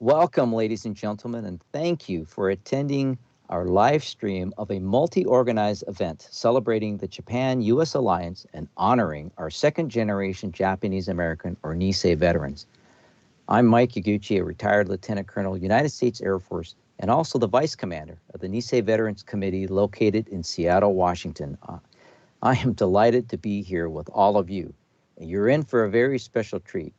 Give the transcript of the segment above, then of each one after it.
Welcome, ladies and gentlemen, and thank you for attending our live stream of a multi-organized event celebrating the Japan-U.S. alliance and honoring our second-generation Japanese-American, or Nisei, veterans. I'm Mike Yaguchi, a retired Lieutenant Colonel, United States Air Force, and also the Vice Commander of the Nisei Veterans Committee located in Seattle, Washington. I am delighted to be here with all of you, and you're in for a very special treat.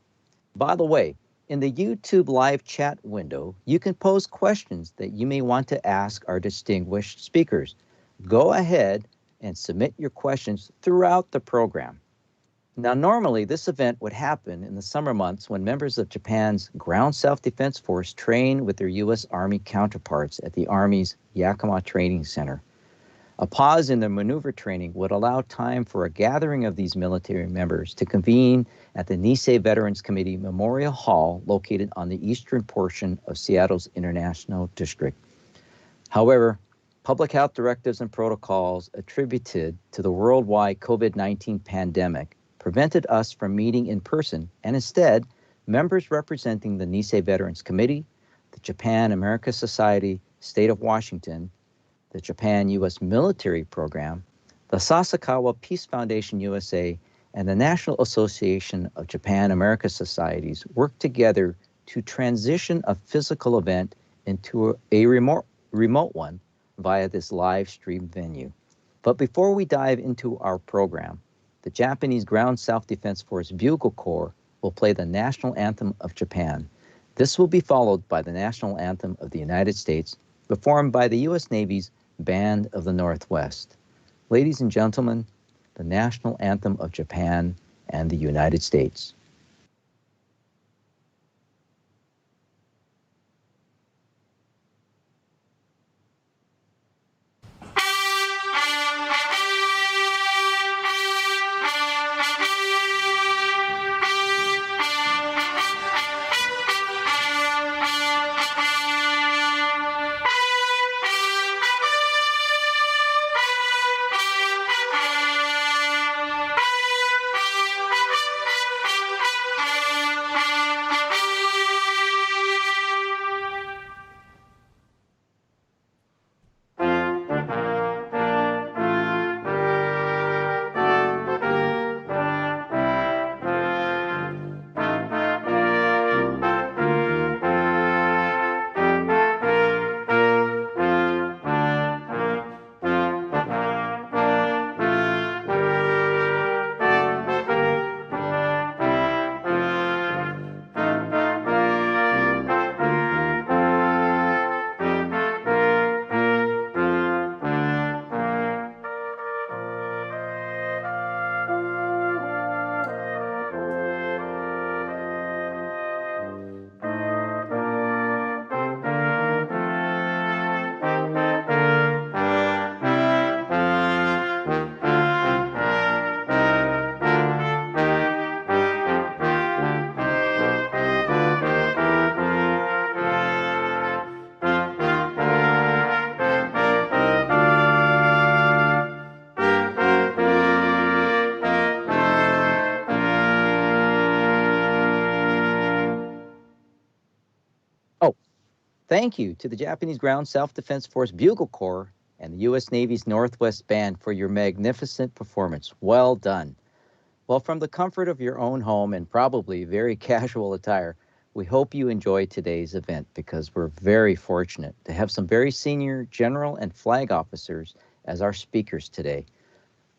By the way, in the YouTube live chat window, you can pose questions that you may want to ask our distinguished speakers. Go ahead and submit your questions throughout the program. Now, normally this event would happen in the summer months when members of Japan's Ground Self-Defense Force train with their U.S. Army counterparts at the Army's Yakima Training Center. A pause in the maneuver training would allow time for a gathering of these military members to convene at the Nisei Veterans Committee Memorial Hall located on the eastern portion of Seattle's International District. However, public health directives and protocols attributed to the worldwide COVID-19 pandemic prevented us from meeting in person, and instead, members representing the Nisei Veterans Committee, the Japan-America Society, State of Washington, the Japan-U.S. Military Program, the Sasakawa Peace Foundation USA, and the National Association of Japan-America Societies work together to transition a physical event into a remote one via this live stream venue. But before we dive into our program, the Japanese Ground Self-Defense Force Bugle Corps will play the national anthem of Japan. This will be followed by the national anthem of the United States, performed by the U.S. Navy's Band of the Northwest. Ladies and gentlemen, the national anthem of Japan and the United States. Thank you to the Japanese Ground Self-Defense Force Bugle Corps and the U.S. Navy's Northwest Band for your magnificent performance. Well done. Well, from the comfort of your own home and probably very casual attire, we hope you enjoy today's event because we're very fortunate to have some very senior general and flag officers as our speakers today.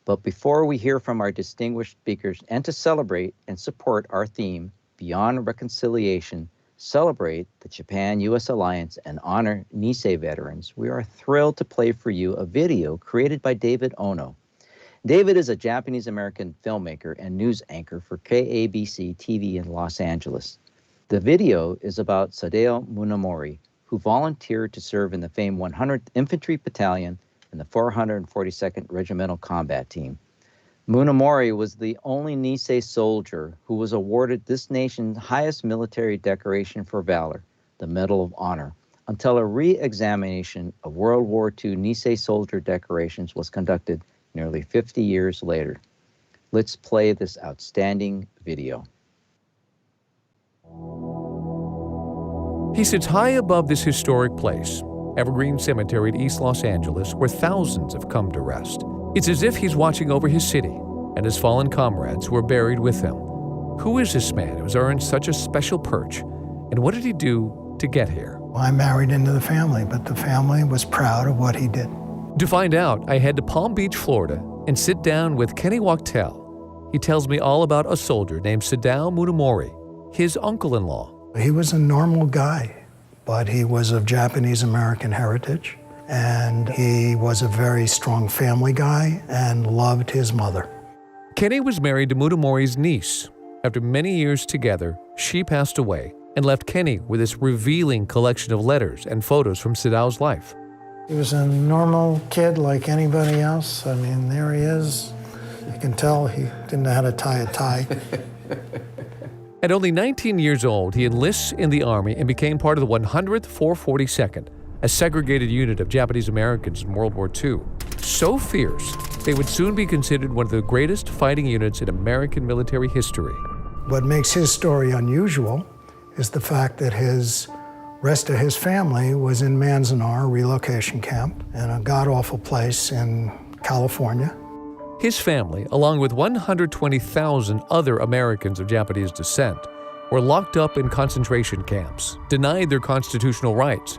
But before we hear from our distinguished speakers and to celebrate and support our theme, Beyond Reconciliation, celebrate the Japan-U.S. alliance and honor Nisei veterans, we are thrilled to play for you a video created by David Ono. David is a Japanese-American filmmaker and news anchor for KABC TV in Los Angeles. The video is about Sadao Munamori, who volunteered to serve in the famed 100th Infantry Battalion and the 442nd Regimental Combat Team. Munamori was the only Nisei soldier who was awarded this nation's highest military decoration for valor, the Medal of Honor, until a re-examination of World War II Nisei soldier decorations was conducted nearly 50 years later. Let's play this outstanding video. He sits high above this historic place, Evergreen Cemetery in East Los Angeles, where thousands have come to rest. It's as if he's watching over his city and his fallen comrades who are buried with him. Who is this man who has earned such a special perch, and what did he do to get here? Well, I married into the family, but the family was proud of what he did. To find out, I head to Palm Beach, Florida, and sit down with Kenny Wachtel. He tells me all about a soldier named Sadao Munomori, his uncle-in-law. He was a normal guy, but he was of Japanese-American heritage, and he was a very strong family guy and loved his mother. Kenny was married to Munomori's niece. After many years together, she passed away and left Kenny with this revealing collection of letters and photos from Sadao's life. He was a normal kid like anybody else. I mean, there he is. You can tell he didn't know how to tie a tie. At only 19 years old, he enlists in the Army and became part of the 100th 442nd, a segregated unit of Japanese Americans in World War II. So fierce, they would soon be considered one of the greatest fighting units in American military history. What makes his story unusual is the fact that his rest of his family was in Manzanar relocation camp in a god-awful place in California. His family, along with 120,000 other Americans of Japanese descent, were locked up in concentration camps, denied their constitutional rights.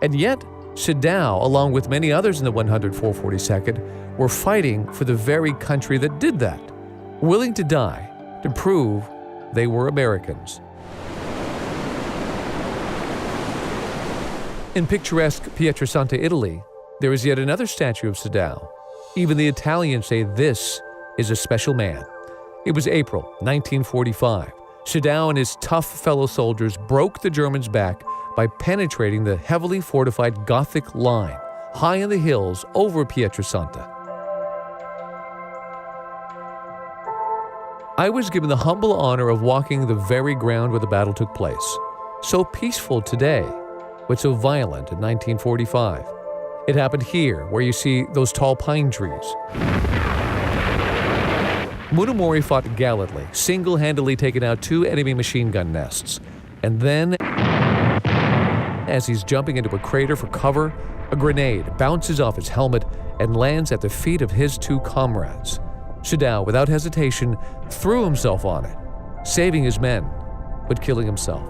And yet, Sadao, along with many others in the 100th 442nd, were fighting for the very country that did that, willing to die to prove they were Americans. In picturesque Pietrasanta, Italy, there is yet another statue of Sadao. Even the Italians say this is a special man. It was April 1945. Sadao and his tough fellow soldiers broke the Germans' back by penetrating the heavily fortified Gothic line high in the hills over Pietrasanta. I was given the humble honor of walking the very ground where the battle took place. So peaceful today, but so violent in 1945. It happened here, where you see those tall pine trees. Munomori fought gallantly, single-handedly taking out 2 enemy machine gun nests. And then, as he's jumping into a crater for cover, a grenade bounces off his helmet and lands at the feet of his 2 comrades. Sadao, without hesitation, threw himself on it, saving his men, but killing himself.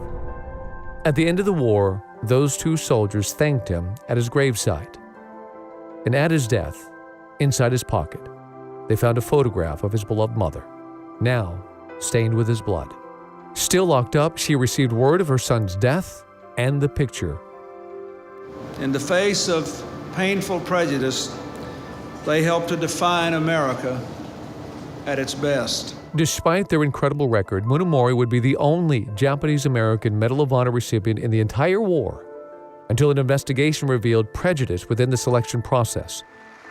At the end of the war, those 2 soldiers thanked him at his gravesite. And at his death, inside his pocket, they found a photograph of his beloved mother, now stained with his blood. Still locked up, she received word of her son's death and the picture. In the face of painful prejudice, they helped to define America at its best. Despite their incredible record, Munomori would be the only Japanese-American Medal of Honor recipient in the entire war, until an investigation revealed prejudice within the selection process.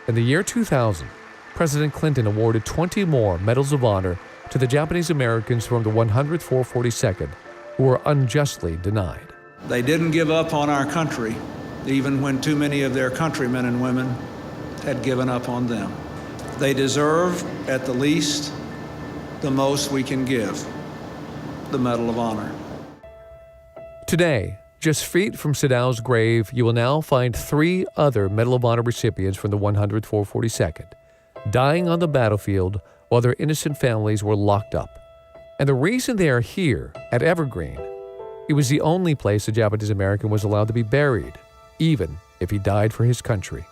In the year 2000, President Clinton awarded 20 more Medals of Honor to the Japanese Americans from the 100th 442nd who were unjustly denied. They didn't give up on our country, even when too many of their countrymen and women had given up on them. They deserve, at the least, the most we can give, the Medal of Honor. Today, just feet from Sadao's grave, you will now find 3 other Medal of Honor recipients from the 100th 442nd, dying on the battlefield while their innocent families were locked up. And the reason they are here at Evergreen, it was the only place a Japanese American was allowed to be buried, even if he died for his country.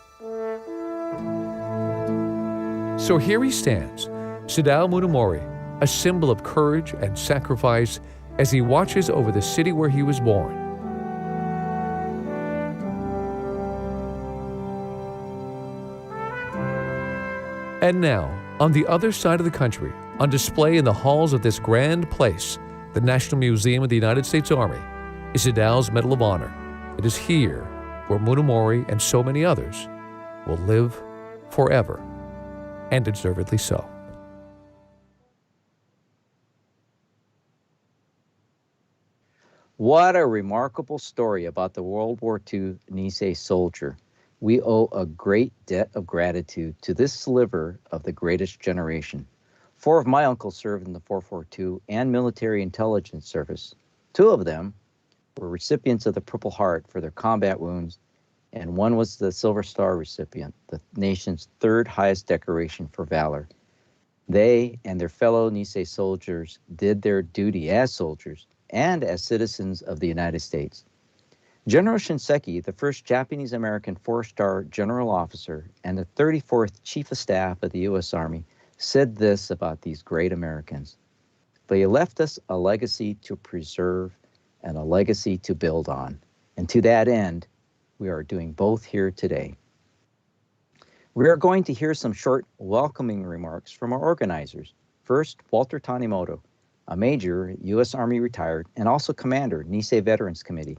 So here he stands, Sadao Munomori, a symbol of courage and sacrifice as he watches over the city where he was born. And now, on the other side of the country, on display in the halls of this grand place, the National Museum of the United States Army, is Sadao's Medal of Honor. It is here where Munomori and so many others will live forever, and deservedly so. What a remarkable story about the World War II Nisei soldier. We owe a great debt of gratitude to this sliver of the greatest generation. 4 of my uncles served in the 442 and military intelligence service. 2 of them were recipients of the Purple Heart for their combat wounds, and one was the Silver Star recipient, the nation's third highest decoration for valor. They and their fellow Nisei soldiers did their duty as soldiers and as citizens of the United States. General Shinseki, the first Japanese-American four-star general officer and the 34th Chief of Staff of the U.S. Army, said this about these great Americans: "They left us a legacy to preserve and a legacy to build on. And to that end, we are doing both here today." We are going to hear some short welcoming remarks from our organizers. First, Walter Tanimoto, a major, U.S. Army retired, and also commander, Nisei Veterans Committee.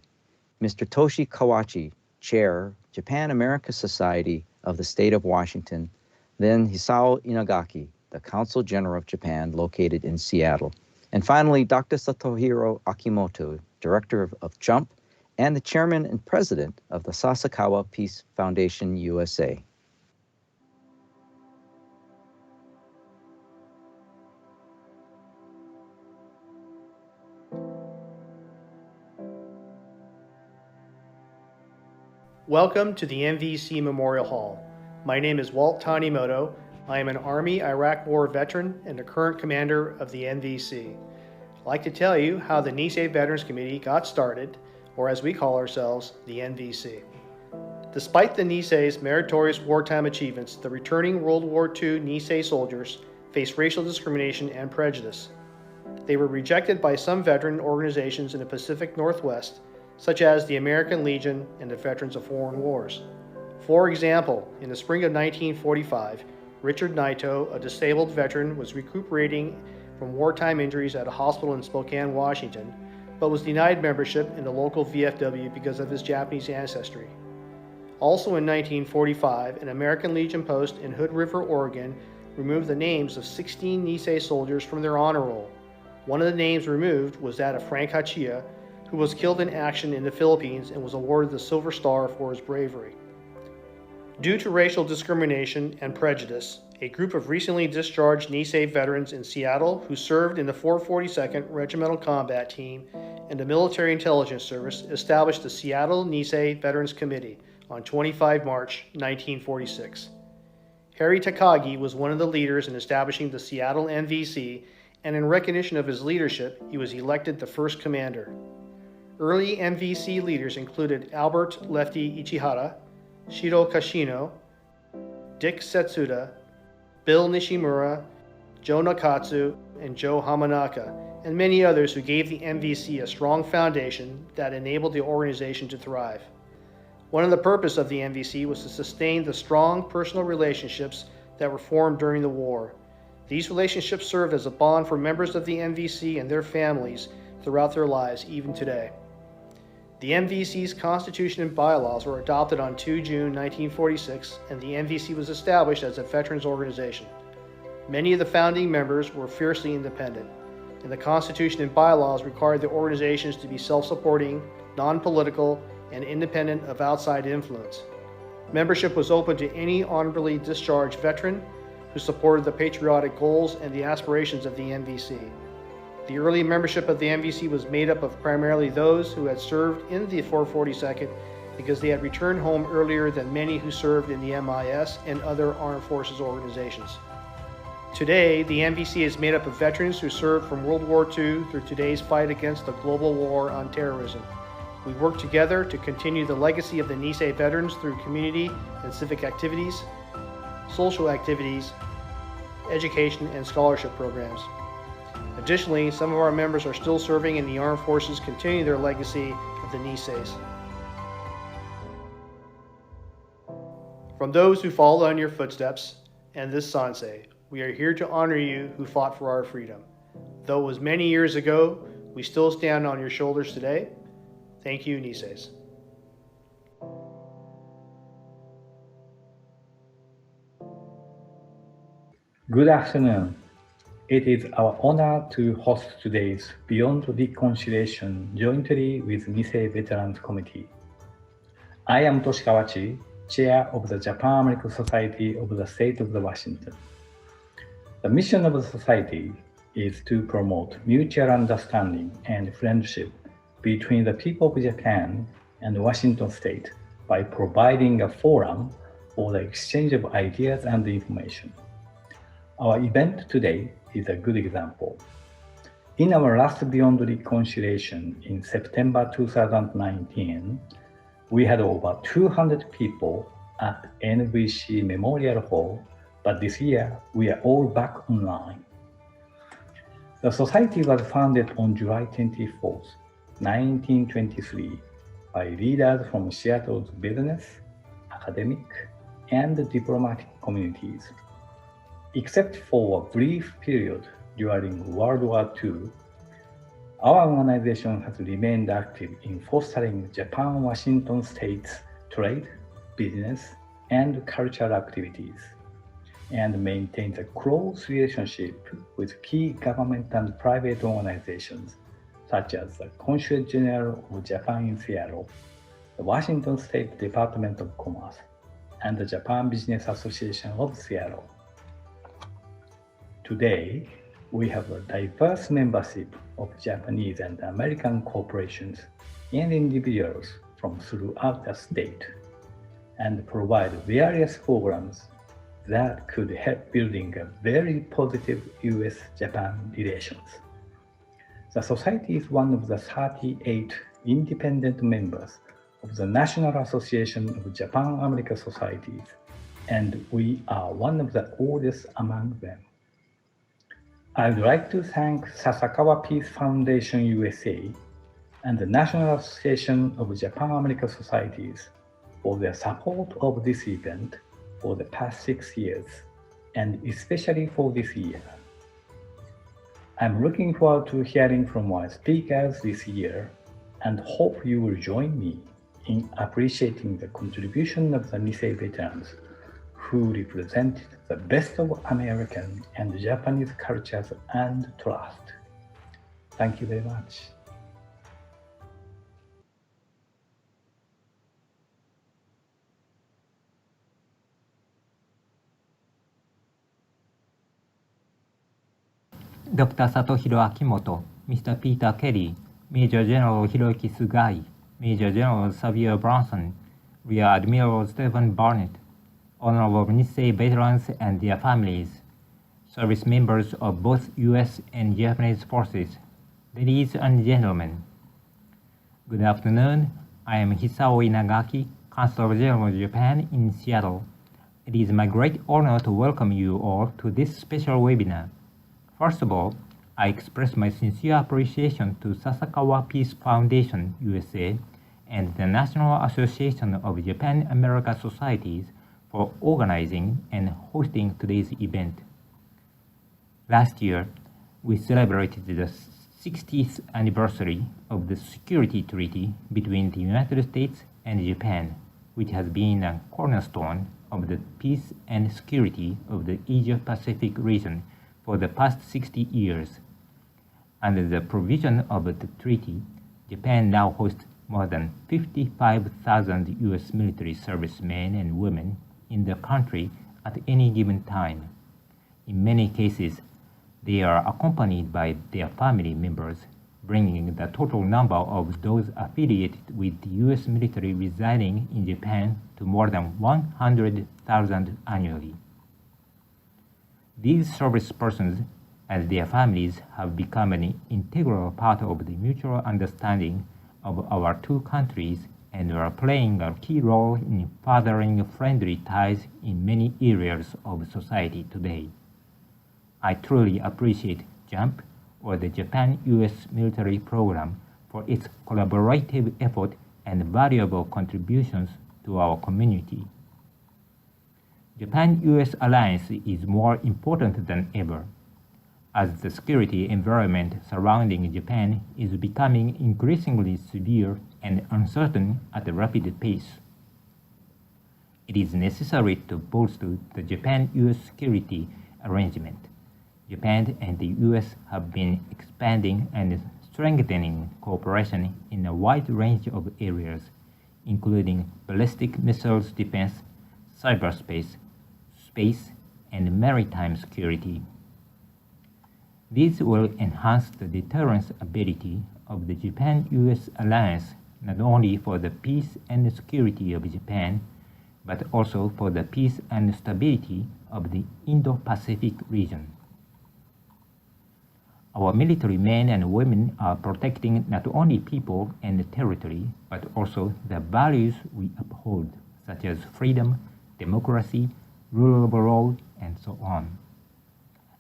Mr. Toshi Kawachi, chair, Japan-America Society of the State of Washington. Then Hisao Inagaki, the Consul General of Japan, located in Seattle. And finally, Dr. Satohiro Akimoto, director of JUMP, and the chairman and president of the Sasakawa Peace Foundation USA. Welcome to the MVC Memorial Hall. My name is Walt Tanimoto. I am an Army Iraq War veteran and the current commander of the MVC. I'd like to tell you how the Nisei Veterans Committee got started, or as we call ourselves, the MVC. Despite the Nisei's meritorious wartime achievements, the returning World War II Nisei soldiers faced racial discrimination and prejudice. They were rejected by some veteran organizations in the Pacific Northwest, such as the American Legion and the Veterans of Foreign Wars. For example, in the spring of 1945, Richard Naito, a disabled veteran, was recuperating from wartime injuries at a hospital in Spokane, Washington, but was denied membership in the local VFW because of his Japanese ancestry. Also in 1945, an American Legion post in Hood River, Oregon, removed the names of 16 Nisei soldiers from their honor roll. One of the names removed was that of Frank Hachia, who was killed in action in the Philippines and was awarded the Silver Star for his bravery. Due to racial discrimination and prejudice, a group of recently discharged Nisei veterans in Seattle who served in the 442nd Regimental Combat Team and the Military Intelligence Service established the Seattle Nisei Veterans Committee on 25 March 1946. Harry Takagi was one of the leaders in establishing the Seattle MVC, and in recognition of his leadership, he was elected the first commander. Early MVC leaders included Albert Lefty Ichihara, Shiro Kashino, Dick Setsuda, Bill Nishimura, Joe Nakatsu, and Joe Hamanaka, and many others who gave the MVC a strong foundation that enabled the organization to thrive. One of the purposes of the MVC was to sustain the strong personal relationships that were formed during the war. These relationships served as a bond for members of the MVC and their families throughout their lives, even today. The MVC's constitution and bylaws were adopted on 2 June 1946, and the MVC was established as a veterans organization. Many of the founding members were fiercely independent, and the constitution and bylaws required the organizations to be self-supporting, non-political, and independent of outside influence. Membership was open to any honorably discharged veteran who supported the patriotic goals and the aspirations of the MVC. The early membership of the MVC was made up of primarily those who had served in the 442nd because they had returned home earlier than many who served in the MIS and other armed forces organizations. Today, the MVC is made up of veterans who served from World War II through today's fight against the global war on terrorism. We work together to continue the legacy of the Nisei veterans through community and civic activities, social activities, education, and scholarship programs. Additionally, some of our members are still serving in the armed forces, continuing their legacy of the Niseis. From those who follow in your footsteps and this Sansei, we are here to honor you who fought for our freedom. Though it was many years ago, we still stand on your shoulders today. Thank you, Niseis. Good afternoon. It is our honor to host today's Beyond Reconciliation jointly with Nisei Veterans Committee. I am Toshi Kawachi, Chair of the Japan-American Society of the State of Washington. The mission of the Society is to promote mutual understanding and friendship between the people of Japan and Washington State by providing a forum for the exchange of ideas and information. Our event today is a good example. In our last Beyond Reconciliation in September 2019, we had over 200 people at NVC Memorial Hall, but this year we are all back online. The society was founded on July 24th, 1923, by leaders from Seattle's business, academic, and diplomatic communities. Except for a brief period during World War II, our organization has remained active in fostering Japan-Washington State's trade, business, and cultural activities, and maintains a close relationship with key government and private organizations, such as the Consul General of Japan in Seattle, the Washington State Department of Commerce, and the Japan Business Association of Seattle. Today, we have a diverse membership of Japanese and American corporations and individuals from throughout the state, and provide various programs that could help building a very positive US-Japan relations. The Society is one of the 38 independent members of the National Association of Japan-American Societies, and we are one of the oldest among them. I would like to thank Sasakawa Peace Foundation USA and the National Association of Japan-American Societies for their support of this event for the past 6 years, and especially for this year. I'm looking forward to hearing from our speakers this year and hope you will join me in appreciating the contribution of the Nisei veterans who represented the best of American and Japanese cultures and trust. Thank you very much. Dr. Satohiro Akimoto, Mr. Peter Kelly, Major General Hiroki Sugai, Major General Xavier Branson, Rear Admiral Stephen Barnett, Honorable Nisei veterans and their families, service members of both U.S. and Japanese forces, ladies and gentlemen. Good afternoon. I am Hisao Inagaki, Consul General of Japan in Seattle. It is my great honor to welcome you all to this special webinar. First of all, I express my sincere appreciation to Sasakawa Peace Foundation USA and the National Association of Japan-American Societies for organizing and hosting today's event. Last year, we celebrated the 60th anniversary of the Security Treaty between the United States and Japan, which has been a cornerstone of the peace and security of the Asia-Pacific region for the past 60 years. Under the provision of the treaty, Japan now hosts more than 55,000 U.S. military servicemen and women in the country at any given time. In many cases, they are accompanied by their family members, bringing the total number of those affiliated with the U.S. military residing in Japan to more than 100,000 annually. These service persons and their families have become an integral part of the mutual understanding of our two countries and are playing a key role in furthering friendly ties in many areas of society today. I truly appreciate JUMP, or the Japan-U.S. military program, for its collaborative effort and valuable contributions to our community. Japan-U.S. alliance is more important than ever, as the security environment surrounding Japan is becoming increasingly severe and uncertain at a rapid pace. It is necessary to bolster the Japan-U.S. security arrangement. Japan and the U.S. have been expanding and strengthening cooperation in a wide range of areas, including ballistic missiles defense, cyberspace, space, and maritime security. These will enhance the deterrence ability of the Japan-U.S. alliance not only for the peace and security of Japan, but also for the peace and stability of the Indo-Pacific region. Our military men and women are protecting not only people and territory, but also the values we uphold, such as freedom, democracy, rule of law, and so on.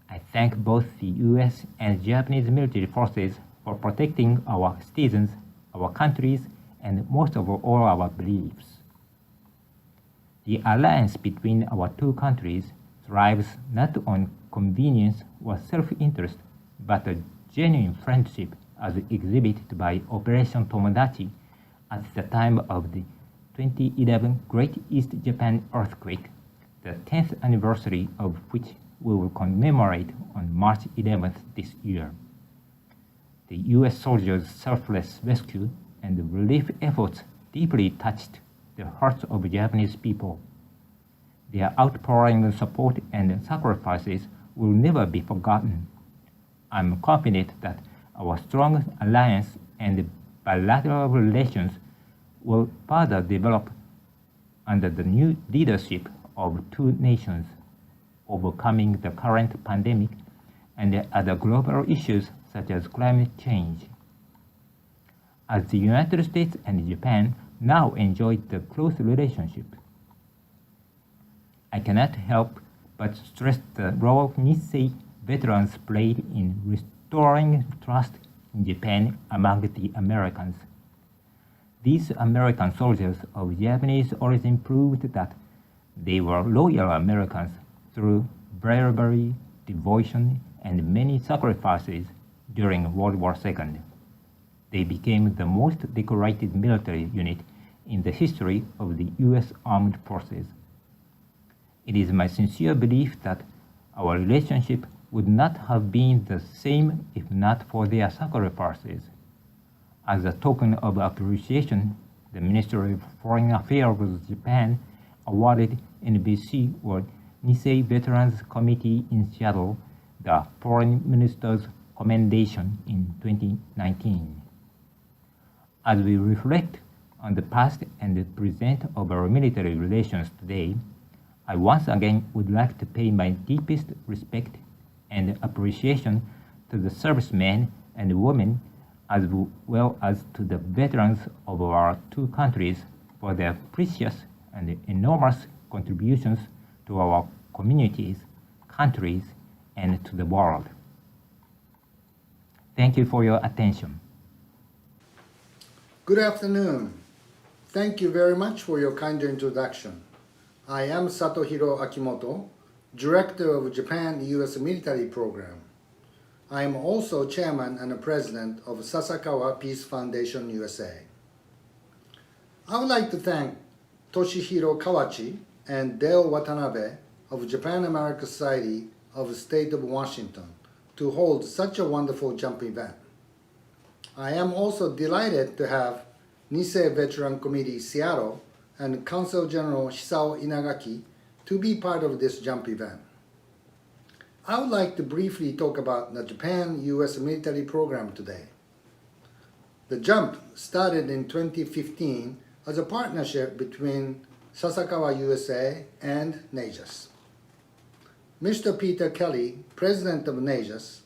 I thank both the U.S. and Japanese military forces for protecting our citizens, our countries, and most of all our beliefs. The alliance between our two countries thrives not on convenience or self-interest, but a genuine friendship as exhibited by Operation Tomodachi at the time of the 2011 Great East Japan earthquake, the 10th anniversary of which we will commemorate on March 11th this year. The U.S. soldiers' selfless rescue and relief efforts deeply touched the hearts of Japanese people. Their outpouring of support and sacrifices will never be forgotten. I'm confident that our strong alliance and bilateral relations will further develop under the new leadership of two nations, overcoming the current pandemic and other global issues such as climate change. As the United States and Japan now enjoy the close relationship, I cannot help but stress the role Nisei veterans played in restoring trust in Japan among the Americans. These American soldiers of Japanese origin proved that they were loyal Americans through bravery, devotion, and many sacrifices during World War II. They became the most decorated military unit in the history of the U.S. Armed Forces. It is my sincere belief that our relationship would not have been the same if not for their sacrifices. As a token of appreciation, the Ministry of Foreign Affairs of Japan awarded NBC or Nisei Veterans Committee in Seattle the Foreign Minister's Commendation in 2019. As we reflect on the past and the present of our military relations today, I once again would like to pay my deepest respect and appreciation to the servicemen and women as well as to the veterans of our two countries for their precious and enormous contributions to our communities, countries, and to the world. Thank you for your attention. Good afternoon. Thank you very much for your kind introduction. I am Satohiro Akimoto, Director of Japan-U.S. Military Program. I am also Chairman and President of Sasakawa Peace Foundation USA. I would like to thank Toshihiro Kawachi and Dale Watanabe of Japan-American Society of the State of Washington to hold such a wonderful jump event. I am also delighted to have Nisei Veteran Committee Seattle and Consul General Hisao Inagaki to be part of this jump event. I would like to briefly talk about the Japan-U.S. military program today. The jump started in 2015 as a partnership between Sasakawa USA and NAJAS. Mr. Peter Kelly, President of NAJAS,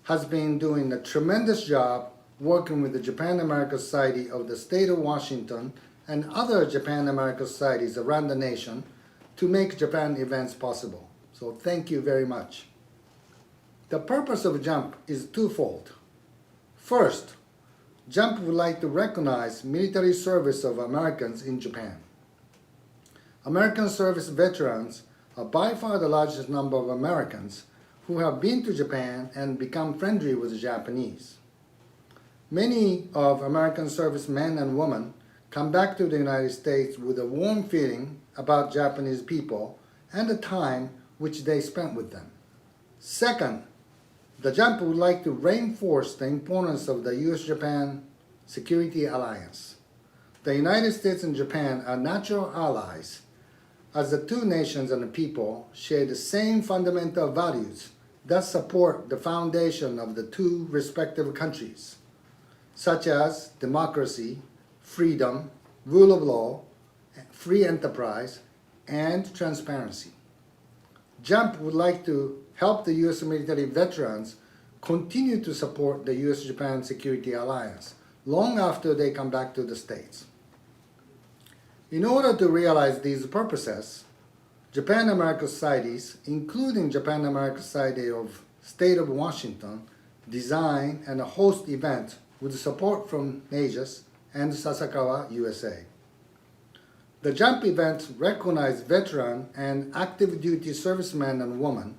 has been doing a tremendous job working with the Japan-American Society of the State of Washington and other Japan-American societies around the nation to make Japan events possible. So thank you very much. The purpose of JUMP is twofold. First, JUMP would like to recognize military service of Americans in Japan. American service veterans are by far the largest number of Americans who have been to Japan and become friendly with the Japanese. Many of American servicemen and women come back to the United States with a warm feeling about Japanese people and the time which they spent with them. Second, the JUMP would like to reinforce the importance of the U.S.-Japan Security Alliance. The United States and Japan are natural allies, as the two nations and the people share the same fundamental values that support the foundation of the two respective countries. such as democracy, freedom, rule of law, free enterprise, and transparency. JUMP would like to help the U.S. military veterans continue to support the U.S.-Japan Security Alliance long after they come back to the States. In order to realize these purposes, Japan-America Societies, including Japan-America Society of State of Washington, design and host events with support from NAJAS and Sasakawa, USA. The JUMP events recognize veteran and active duty servicemen and women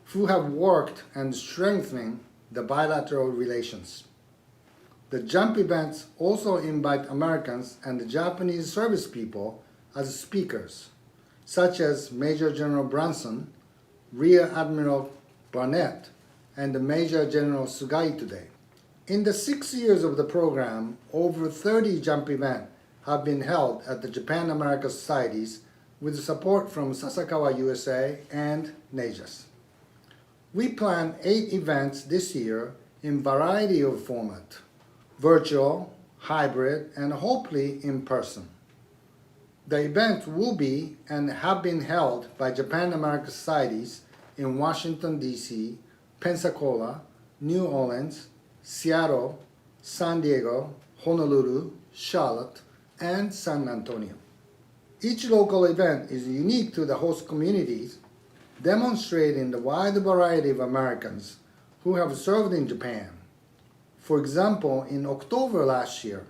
who have worked and strengthening the bilateral relations. The JUMP events also invite Americans and Japanese service people as speakers, such as Major General Branson, Rear Admiral Barnett, and Major General Sugai today. In the 6 years of the program, over 30 JUMP events have been held at the Japan-America Societies with support from Sasakawa, USA and NAJAS. We plan 8 events this year in variety of format, virtual, hybrid, and hopefully in person. The events will be and have been held by Japan-America Societies in Washington, D.C., Pensacola, New Orleans, Seattle, San Diego, Honolulu, Charlotte, and San Antonio. Each local event is unique to the host communities, demonstrating the wide variety of Americans who have served in Japan. For example, in October last year,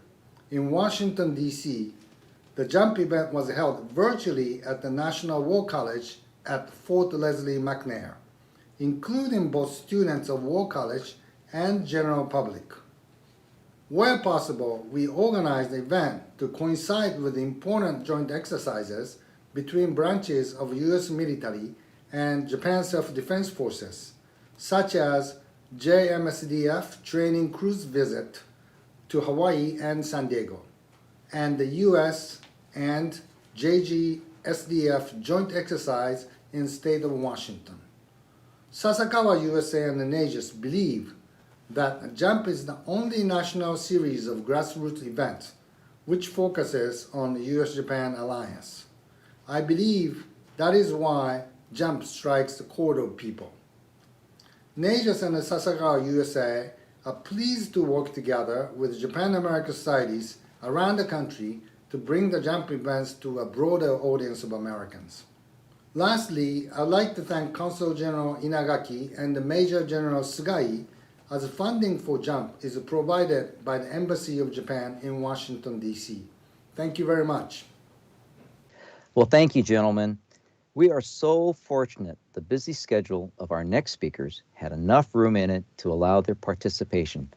in Washington, D.C., the JUMP event was held virtually at the National War College at Fort Leslie McNair, including both students of War College and general public. Where possible, we organized the event to coincide with important joint exercises between branches of U.S. military and Japan Self-Defense Forces, such as JMSDF training cruise visit to Hawaii and San Diego, and the U.S. and JGSDF joint exercise in state of Washington. Sasakawa, USA and the NAJAS believe that JUMP is the only national series of grassroots events which focuses on the U.S.-Japan alliance. I believe that is why JUMP strikes the chord of people. NAJAS and the Sasakawa, USA are pleased to work together with Japan-America Societies around the country to bring the JUMP events to a broader audience of Americans. Lastly, I'd like to thank Consul General Inagaki and the Major General Sugai as funding for JUMP is provided by the Embassy of Japan in Washington, D.C. Thank you very much. Well, thank you, gentlemen. We are so fortunate the busy schedule of our next speakers had enough room in it to allow their participation.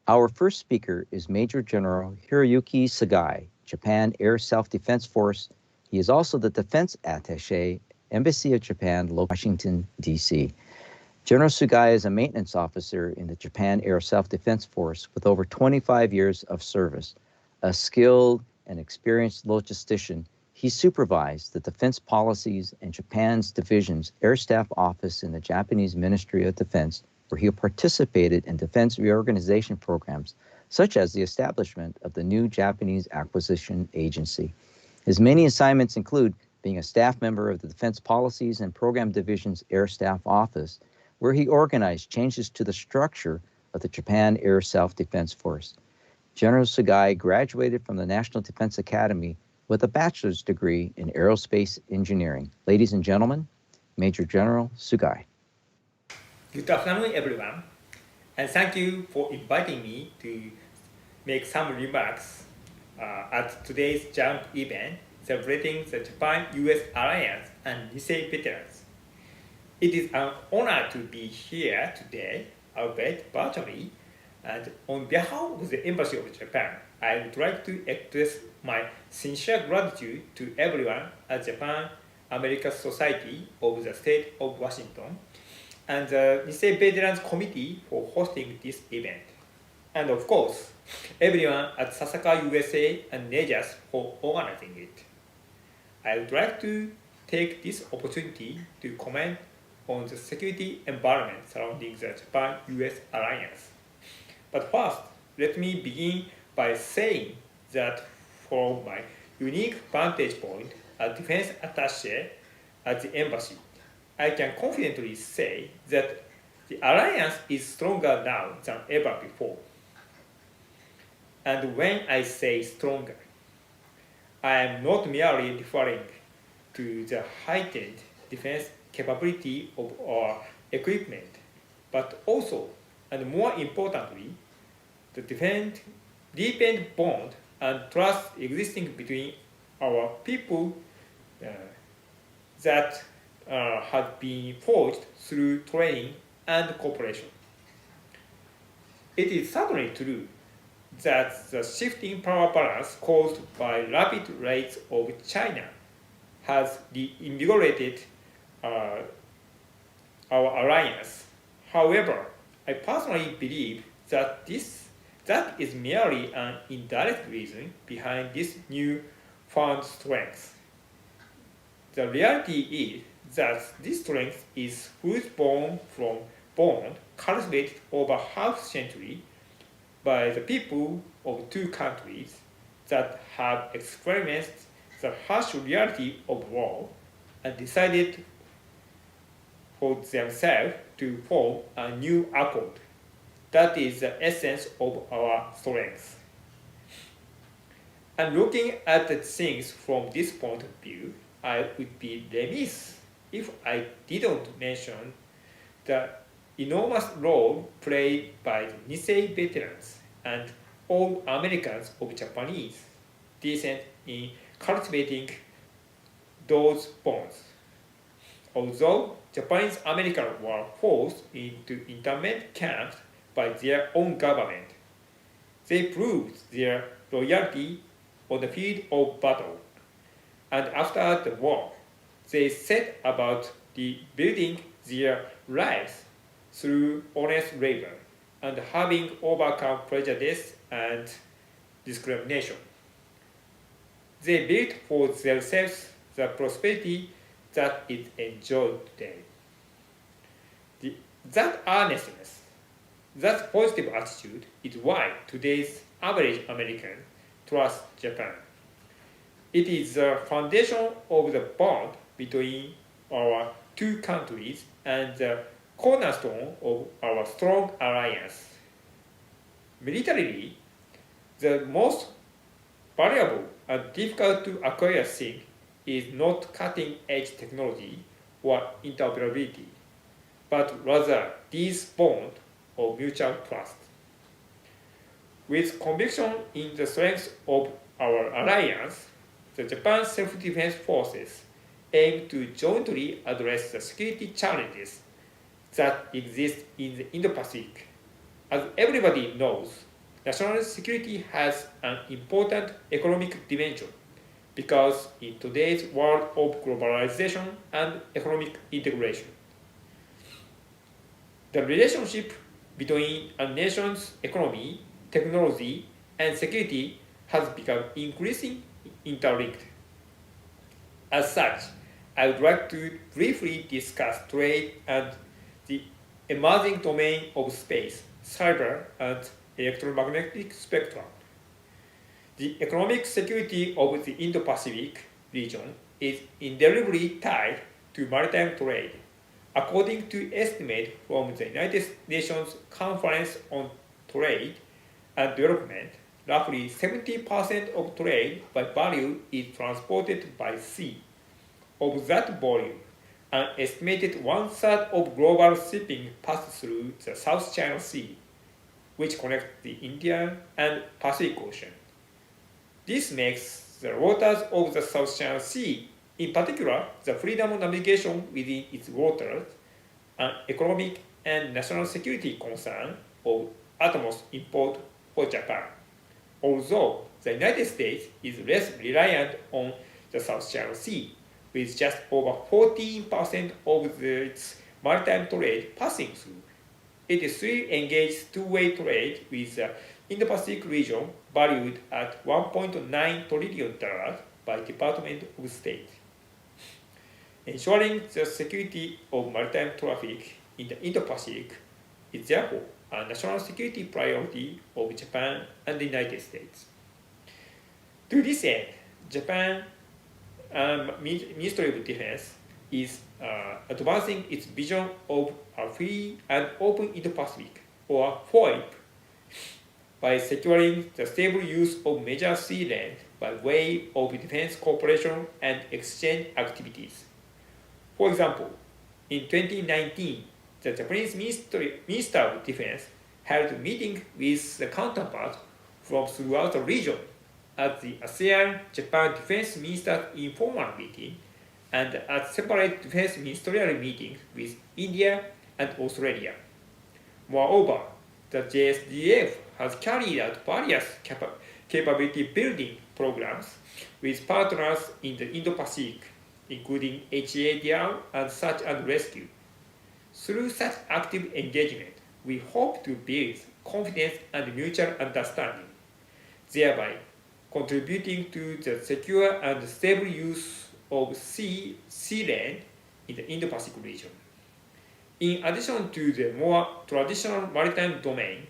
Our first speaker is Major General Hiroyuki Sugai, Japan Air Self-Defense Force. He is also the Defense Attaché, Embassy of Japan, Washington, D.C. General Sugai is a maintenance officer in the Japan Air Self-Defense Force with over 25 years of service. A skilled and experienced logistician, he supervised the defense policies in Japan's division's Air Staff Office in the Japanese Ministry of Defense, where he participated in defense reorganization programs, such as the establishment of the new Japanese Acquisition Agency. His many assignments include being a staff member of the Defense Policies and Program Division's Air Staff Office, where he organized changes to the structure of the Japan Air Self-Defense Force. General Sugai graduated from the National Defense Academy with a bachelor's degree in aerospace engineering. Ladies and gentlemen, Major General Sugai. Good afternoon, everyone, and thank you for inviting me to make some remarks at today's JUMP event celebrating the Japan-U.S. Alliance and Nisei veterans. It is an honor to be here today, albeit virtually, and on behalf of the Embassy of Japan, I would like to express my sincere gratitude to everyone at Japan-America Society of the State of Washington and the Nisei Veterans Committee for hosting this event. And of course, everyone at Sasakawa, USA and NAJAS for organizing it. I would like to take this opportunity to comment on the security environment surrounding the Japan-U.S. alliance. But first, let me begin by saying that from my unique vantage point as defense attaché at the embassy, I can confidently say that the alliance is stronger now than ever before. And when I say stronger, I am not merely referring to the heightened defense capability of our equipment, but also, and more importantly, the deepened bond and trust existing between our people that have been forged through training and cooperation. It is certainly true that the shifting power balance caused by rapid rates of China has reinvigorated our alliance. However, I personally believe that that is merely an indirect reason behind this newfound strength. The reality is that this strength is fruit-born from bond cultivated over half a century by the people of two countries that have experienced the harsh reality of war and decided for themselves to form a new accord. That is the essence of our strength. And looking at the things from this point of view, I would be remiss if I didn't mention the enormous role played by the Nisei veterans and all Americans of Japanese descent in cultivating those bonds. Although Japanese Americans were forced into internment camps by their own government, they proved their loyalty on the field of battle. And after the war, they set about rebuilding their lives through honest labor and having overcome prejudice and discrimination. They built for themselves the prosperity that is enjoyed today. That earnestness, that positive attitude is why today's average American trusts Japan. It is the foundation of the bond between our two countries and the cornerstone of our strong alliance. Militarily, the most valuable and difficult to acquire thing is not cutting-edge technology or interoperability, but rather this bond of mutual trust. With conviction in the strength of our alliance, the Japan Self-Defense Forces aim to jointly address the security challenges that exist in the Indo-Pacific. As everybody knows, national security has an important economic dimension because in today's world of globalization and economic integration, the relationship between a nation's economy, technology, and security has become increasingly interlinked. As such, I would like to briefly discuss trade and the emerging domain of space, cyber, and electromagnetic spectrum. The economic security of the Indo-Pacific region is indelibly tied to maritime trade. According to estimates from the United Nations Conference on Trade and Development, roughly 70% of trade by value is transported by sea. Of that volume, an estimated one-third of global shipping passes through the South China Sea, which connects the Indian and Pacific Ocean. This makes the waters of the South China Sea, in particular the freedom of navigation within its waters, an economic and national security concern of utmost import for Japan. Although the United States is less reliant on the South China Sea, with just over 14% of its maritime trade passing through, it still engages two-way trade with the Indo-Pacific region valued at $1.9 trillion by Department of State. Ensuring the security of maritime traffic in the Indo-Pacific is therefore a national security priority of Japan and the United States. To this end, Japan Ministry of Defense is advancing its vision of a free and open Indo-Pacific, or FOIP, by securing the stable use of major sea land by way of defense cooperation and exchange activities. For example, in 2019, the Japanese Minister of Defense held a meeting with the counterparts from throughout the region at the ASEAN-Japan Defense Ministers informal meeting and at separate defense ministerial meetings with India and Australia. Moreover, the JSDF has carried out various capability building programs with partners in the Indo-Pacific, including HADR and Search and Rescue. Through such active engagement, we hope to build confidence and mutual understanding, thereby contributing to the secure and stable use of sea land in the Indo-Pacific region. In addition to the more traditional maritime domain,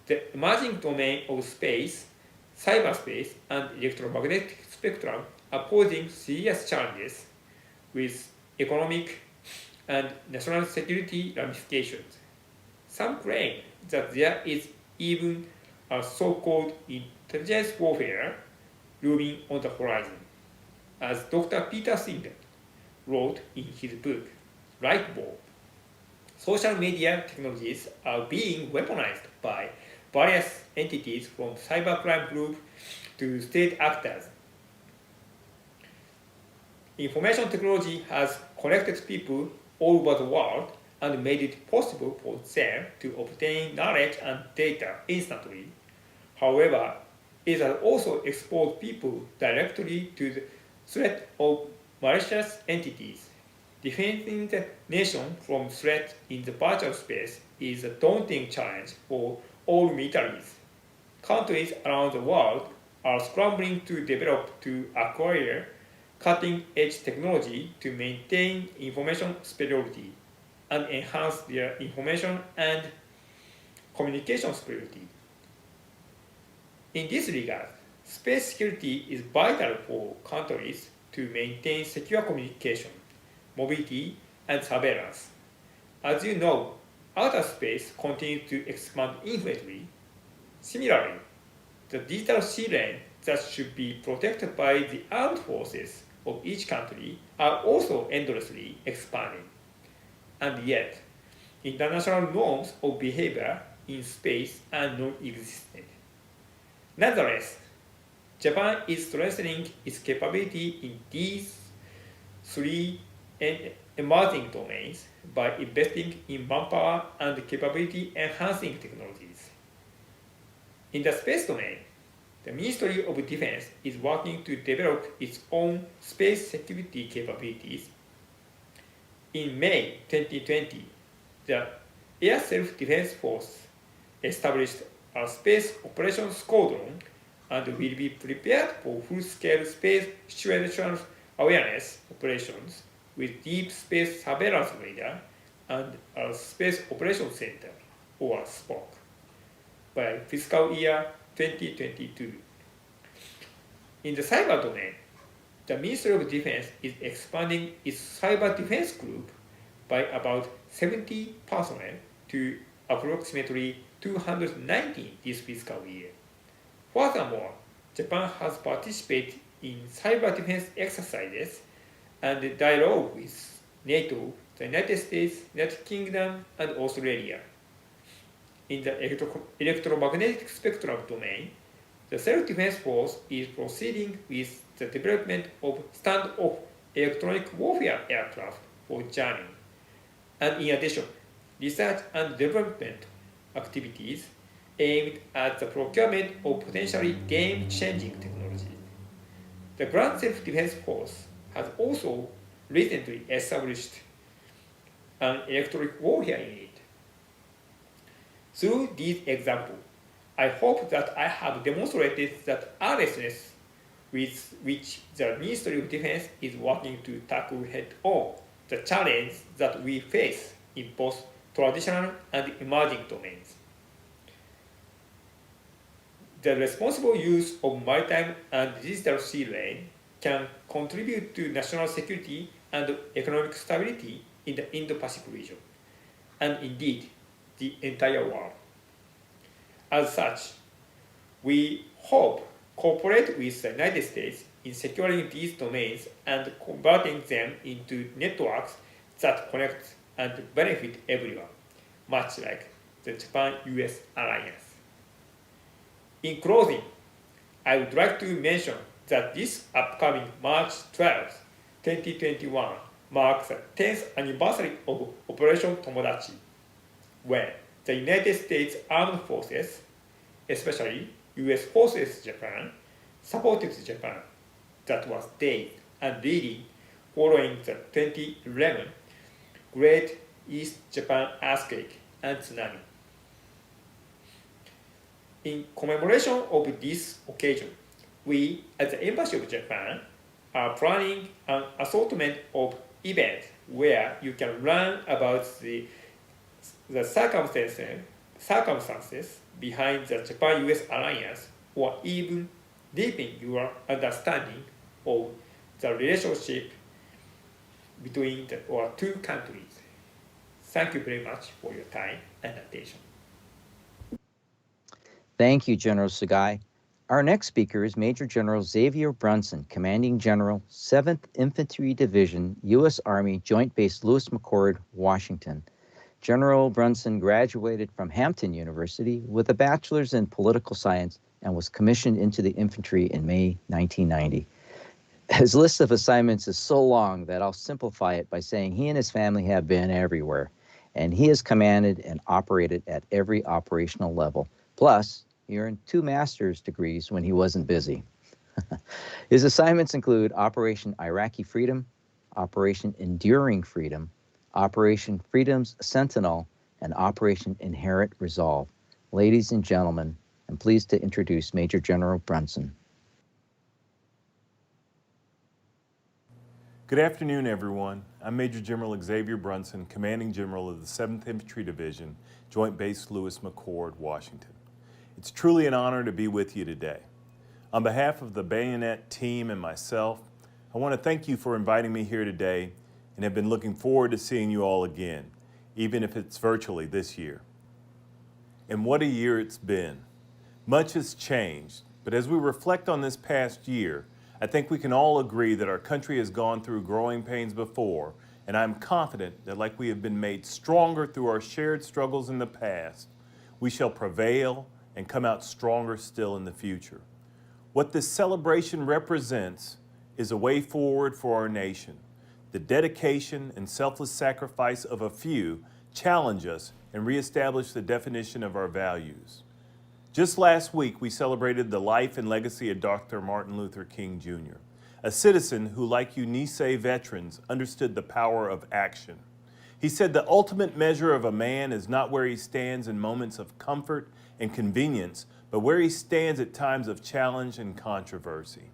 the emerging domain of space, cyberspace, and electromagnetic spectrum are posing serious challenges with economic and national security ramifications. Some claim that there is even a so-called intelligence warfare looming on the horizon, as Dr. Peter Singer wrote in his book, Lightbulb. Social media technologies are being weaponized by various entities from cybercrime groups to state actors. Information technology has connected people all over the world and made it possible for them to obtain knowledge and data instantly. However, it has also exposed people directly to the threat of malicious entities. Defending the nation from threats in the virtual space is a daunting challenge for all militaries. Countries around the world are scrambling to develop to acquire cutting-edge technology to maintain information superiority and enhance their information and communication security. In this regard, space security is vital for countries to maintain secure communication, mobility, and surveillance. As you know, outer space continues to expand infinitely. Similarly, the digital sea land that should be protected by the armed forces of each country are also endlessly expanding. And yet, international norms of behavior in space are non-existent. Nonetheless, Japan is strengthening its capability in these three emerging domains by investing in manpower and capability-enhancing technologies. In the space domain, the Ministry of Defense is working to develop its own space security capabilities. In May 2020, the Air Self-Defense Force established a space operations squadron and will be prepared for full-scale space situational awareness operations with deep space surveillance radar and a Space Operations Center, or SPOC, by fiscal year 2022. In the cyber domain, the Ministry of Defense is expanding its cyber defense group by about 70 personnel to approximately 290 this fiscal year. Furthermore, Japan has participated in cyber defense exercises and dialogue with NATO, the United States, United Kingdom, and Australia. In the electromagnetic spectrum domain, the Self-Defense Force is proceeding with the development of standoff electronic warfare aircraft for jamming. And in addition, research and development activities aimed at the procurement of potentially game-changing technology. The Ground Self-Defense Force has also recently established an electronic warfare unit. Through these examples, I hope that I have demonstrated that earnestness with which the Ministry of Defense is working to tackle head-on the challenge that we face in both traditional and emerging domains. The responsible use of maritime and digital sea lane can contribute to national security and economic stability in the Indo-Pacific region, and indeed, the entire world. As such, we hope cooperate with the United States in securing these domains and converting them into networks that connect and benefit everyone, much like the Japan-U.S. alliance. In closing, I would like to mention that this upcoming March 12, 2021 marks the 10th anniversary of Operation Tomodachi, when the United States Armed Forces, especially U.S. Forces Japan, supported Japan that was dead and bleeding following the 2011 Great East Japan earthquake and tsunami. In commemoration of this occasion, we, at the Embassy of Japan, are planning an assortment of events where you can learn about the circumstances behind the Japan-U.S. alliance, or even deepen your understanding of the relationship between our two countries. Thank you very much for your time and attention. Thank you, General Sugai. Our next speaker is Major General Xavier Brunson, Commanding General, 7th Infantry Division, U.S. Army, Joint Base Lewis McChord, Washington. General Brunson graduated from Hampton University with a bachelor's in political science and was commissioned into the infantry in May 1990. His list of assignments is so long that I'll simplify it by saying he and his family have been everywhere, and he has commanded and operated at every operational level. Plus, he earned 2 master's degrees when he wasn't busy. His assignments include Operation Iraqi Freedom, Operation Enduring Freedom, Operation Freedom's Sentinel, and Operation Inherent Resolve. Ladies and gentlemen, I'm pleased to introduce Major General Brunson. Good afternoon, everyone. I'm Major General Xavier Brunson, Commanding General of the 7th Infantry Division, Joint Base Lewis McChord, Washington. It's truly an honor to be with you today. On behalf of the Bayonet team and myself, I want to thank you for inviting me here today and have been looking forward to seeing you all again, even if it's virtually this year. And what a year it's been. Much has changed, but as we reflect on this past year, I think we can all agree that our country has gone through growing pains before, and I'm confident that like we have been made stronger through our shared struggles in the past, we shall prevail and come out stronger still in the future. What this celebration represents is a way forward for our nation. The dedication and selfless sacrifice of a few challenge us and reestablish the definition of our values. Just last week, we celebrated the life and legacy of Dr. Martin Luther King Jr., a citizen who, like you Nisei veterans, understood the power of action. He said the ultimate measure of a man is not where he stands in moments of comfort and convenience, but where he stands at times of challenge and controversy.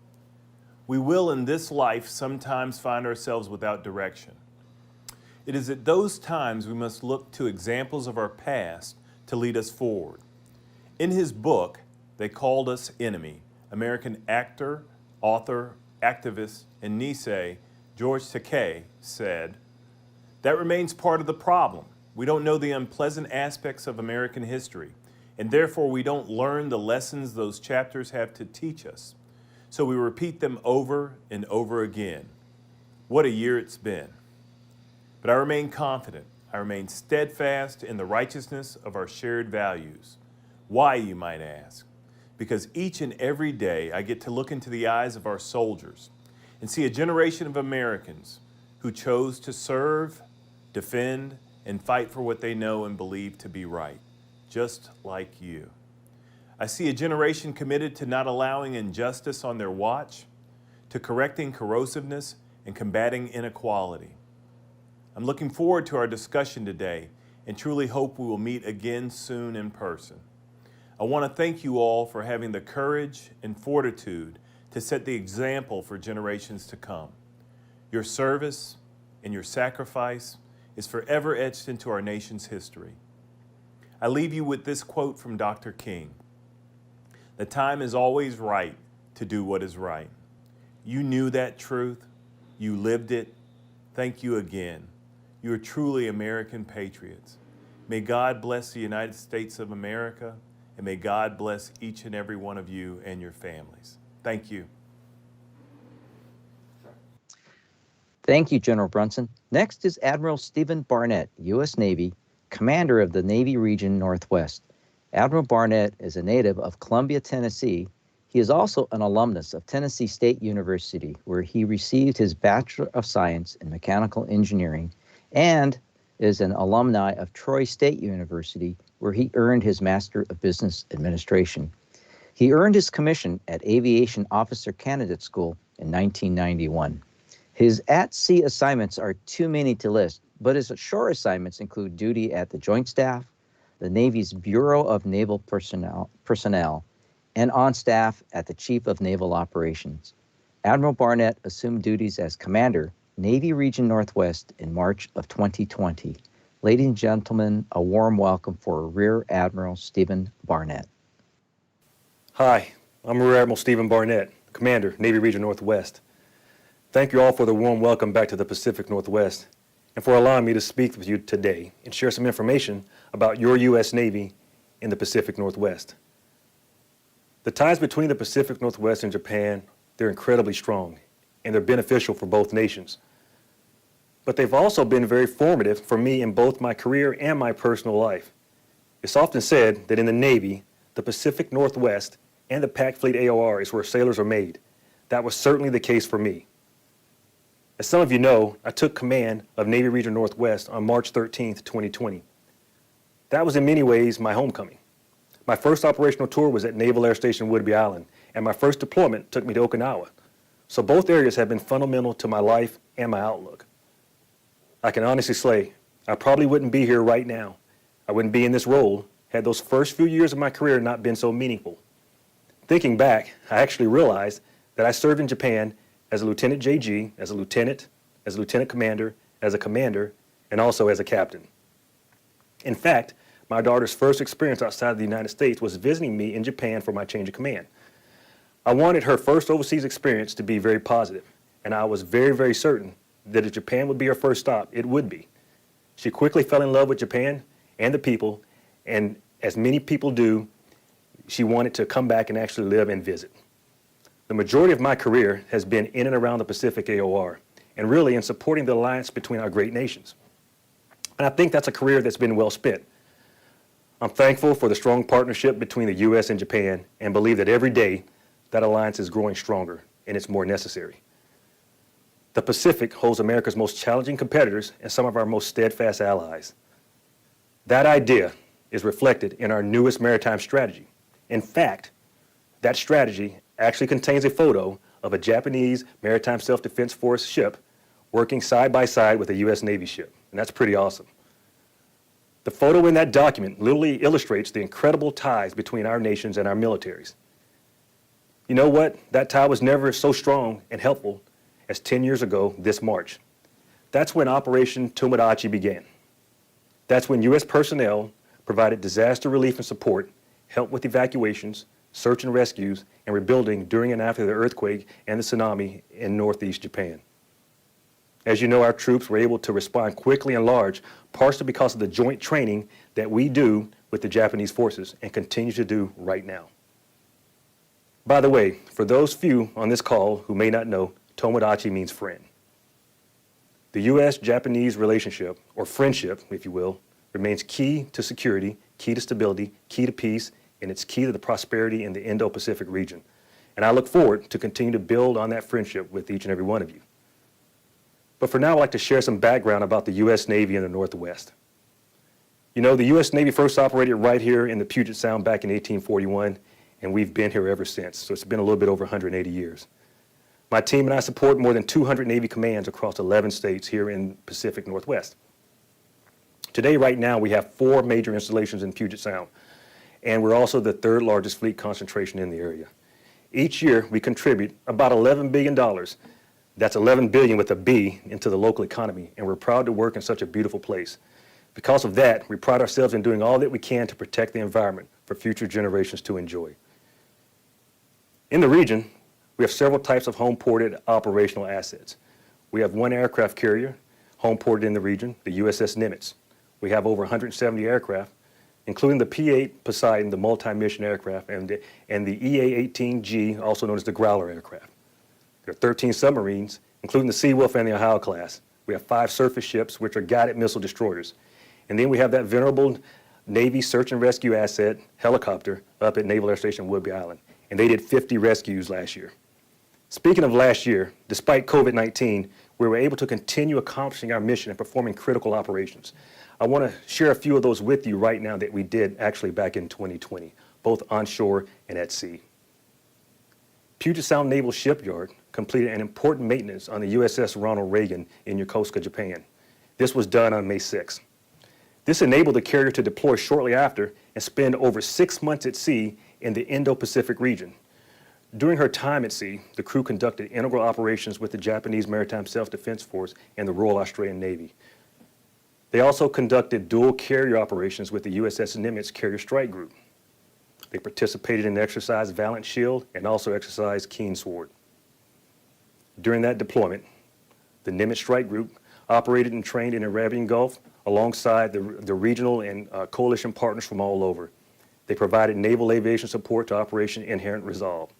We will in this life sometimes find ourselves without direction. It is at those times we must look to examples of our past to lead us forward. In his book, They Called Us Enemy, American actor, author, activist, and Nisei, George Takei, said, "That remains part of the problem. We don't know the unpleasant aspects of American history, and therefore we don't learn the lessons those chapters have to teach us. So we repeat them over and over again. What a year it's been. But I remain confident. I remain steadfast in the righteousness of our shared values. Why, you might ask? Because each and every day I get to look into the eyes of our soldiers and see a generation of Americans who chose to serve, defend, and fight for what they know and believe to be right, just like you. I see a generation committed to not allowing injustice on their watch, to correcting corrosiveness and combating inequality. I'm looking forward to our discussion today and truly hope we will meet again soon in person. I want to thank you all for having the courage and fortitude to set the example for generations to come. Your service and your sacrifice is forever etched into our nation's history. I leave you with this quote from Dr. King. The time is always right to do what is right. You knew that truth. You lived it. Thank you again. You are truly American patriots. May God bless the United States of America, and may God bless each and every one of you and your families. Thank you. Thank you, General Brunson. Next is Admiral Stephen Barnett, U.S. Navy, Commander of the Navy Region Northwest. Admiral Barnett is a native of Columbia, Tennessee. He is also an alumnus of Tennessee State University, where he received his Bachelor of Science in Mechanical Engineering, and is an alumni of Troy State University, where he earned his Master of Business Administration. He earned his commission at Aviation Officer Candidate School in 1991. His at-sea assignments are too many to list, but his shore assignments include duty at the Joint Staff, the Navy's Bureau of Naval Personnel, and on staff at the Chief of Naval Operations. Admiral Barnett assumed duties as Commander, Navy Region Northwest in March of 2020. Ladies and gentlemen, a warm welcome for Rear Admiral Stephen Barnett. Hi, I'm Rear Admiral Stephen Barnett, Commander, Navy Region Northwest. Thank you all for the warm welcome back to the Pacific Northwest and for allowing me to speak with you today and share some information about your U.S. Navy in the Pacific Northwest. The ties between the Pacific Northwest and Japan, they're incredibly strong and they're beneficial for both nations. But they've also been very formative for me in both my career and my personal life. It's often said that in the Navy, the Pacific Northwest and the Pac Fleet AOR is where sailors are made. That was certainly the case for me. As some of you know, I took command of Navy Region Northwest on March 13th, 2020. That was in many ways my homecoming. My first operational tour was at Naval Air Station Whidbey Island, and my first deployment took me to Okinawa. So both areas have been fundamental to my life and my outlook. I can honestly say, I probably wouldn't be here right now. I wouldn't be in this role had those first few years of my career not been so meaningful. Thinking back, I actually realized that I served in Japan as a Lieutenant JG, as a lieutenant commander, as a commander, and also as a captain. In fact, my daughter's first experience outside of the United States was visiting me in Japan for my change of command. I wanted her first overseas experience to be very positive, and I was very, very certain that if Japan would be her first stop, it would be. She quickly fell in love with Japan and the people, and as many people do, she wanted to come back and actually live and visit. The majority of my career has been in and around the Pacific AOR, and really in supporting the alliance between our great nations. And I think that's a career that's been well spent. I'm thankful for the strong partnership between the U.S. and Japan, and believe that every day that alliance is growing stronger and it's more necessary. The Pacific holds America's most challenging competitors and some of our most steadfast allies. That idea is reflected in our newest maritime strategy. In fact, that strategy actually contains a photo of a Japanese Maritime Self-Defense Force ship working side by side with a U.S. Navy ship, and that's pretty awesome. The photo in that document literally illustrates the incredible ties between our nations and our militaries. You know what? That tie was never so strong and helpful as 10 years ago this March. That's when Operation Tomodachi began. That's when U.S. personnel provided disaster relief and support, help with evacuations, search and rescues, and rebuilding during and after the earthquake and the tsunami in northeast Japan. As you know, our troops were able to respond quickly and large, partially because of the joint training that we do with the Japanese forces and continue to do right now. By the way, for those few on this call who may not know, Tomodachi means friend. The U.S.-Japanese relationship, or friendship, if you will, remains key to security, key to stability, key to peace, and it's key to the prosperity in the Indo-Pacific region. And I look forward to continue to build on that friendship with each and every one of you. But for now, I'd like to share some background about the U.S. Navy in the Northwest. You know, the U.S. Navy first operated right here in the Puget Sound back in 1841, and we've been here ever since, so it's been a little bit over 180 years. My team and I support more than 200 Navy commands across 11 states here in Pacific Northwest. Today, right now, we have 4 major installations in Puget Sound, and we're also the 3rd largest fleet concentration in the area. Each year, we contribute about $11 billion. That's 11 billion with a B into the local economy, and we're proud to work in such a beautiful place. Because of that, we pride ourselves in doing all that we can to protect the environment for future generations to enjoy. In the region, we have several types of home-ported operational assets. We have one aircraft carrier home-ported in the region, the USS Nimitz. We have over 170 aircraft, including the P-8 Poseidon, the multi-mission aircraft, and the EA-18G, also known as the Growler aircraft. There are 13 submarines, including the Seawolf and the Ohio class. We have 5 surface ships, which are guided missile destroyers. And then we have that venerable Navy search and rescue asset helicopter up at Naval Air Station Woodbury Island. And they did 50 rescues last year. Speaking of last year, despite COVID-19, we were able to continue accomplishing our mission and performing critical operations. I want to share a few of those with you right now that we did actually back in 2020, both onshore and at sea. Puget Sound Naval Shipyard completed an important maintenance on the USS Ronald Reagan in Yokosuka, Japan. This was done on May 6th. This enabled the carrier to deploy shortly after and spend over 6 months at sea in the Indo-Pacific region. During her time at sea, the crew conducted integral operations with the Japanese Maritime Self-Defense Force and the Royal Australian Navy. They also conducted dual carrier operations with the USS Nimitz Carrier Strike Group. They participated in the exercise Valiant Shield and also exercised Keen Sword. During that deployment, the Nimitz Strike Group operated and trained in the Arabian Gulf alongside the regional and coalition partners from all over. They provided naval aviation support to Operation Inherent Resolve.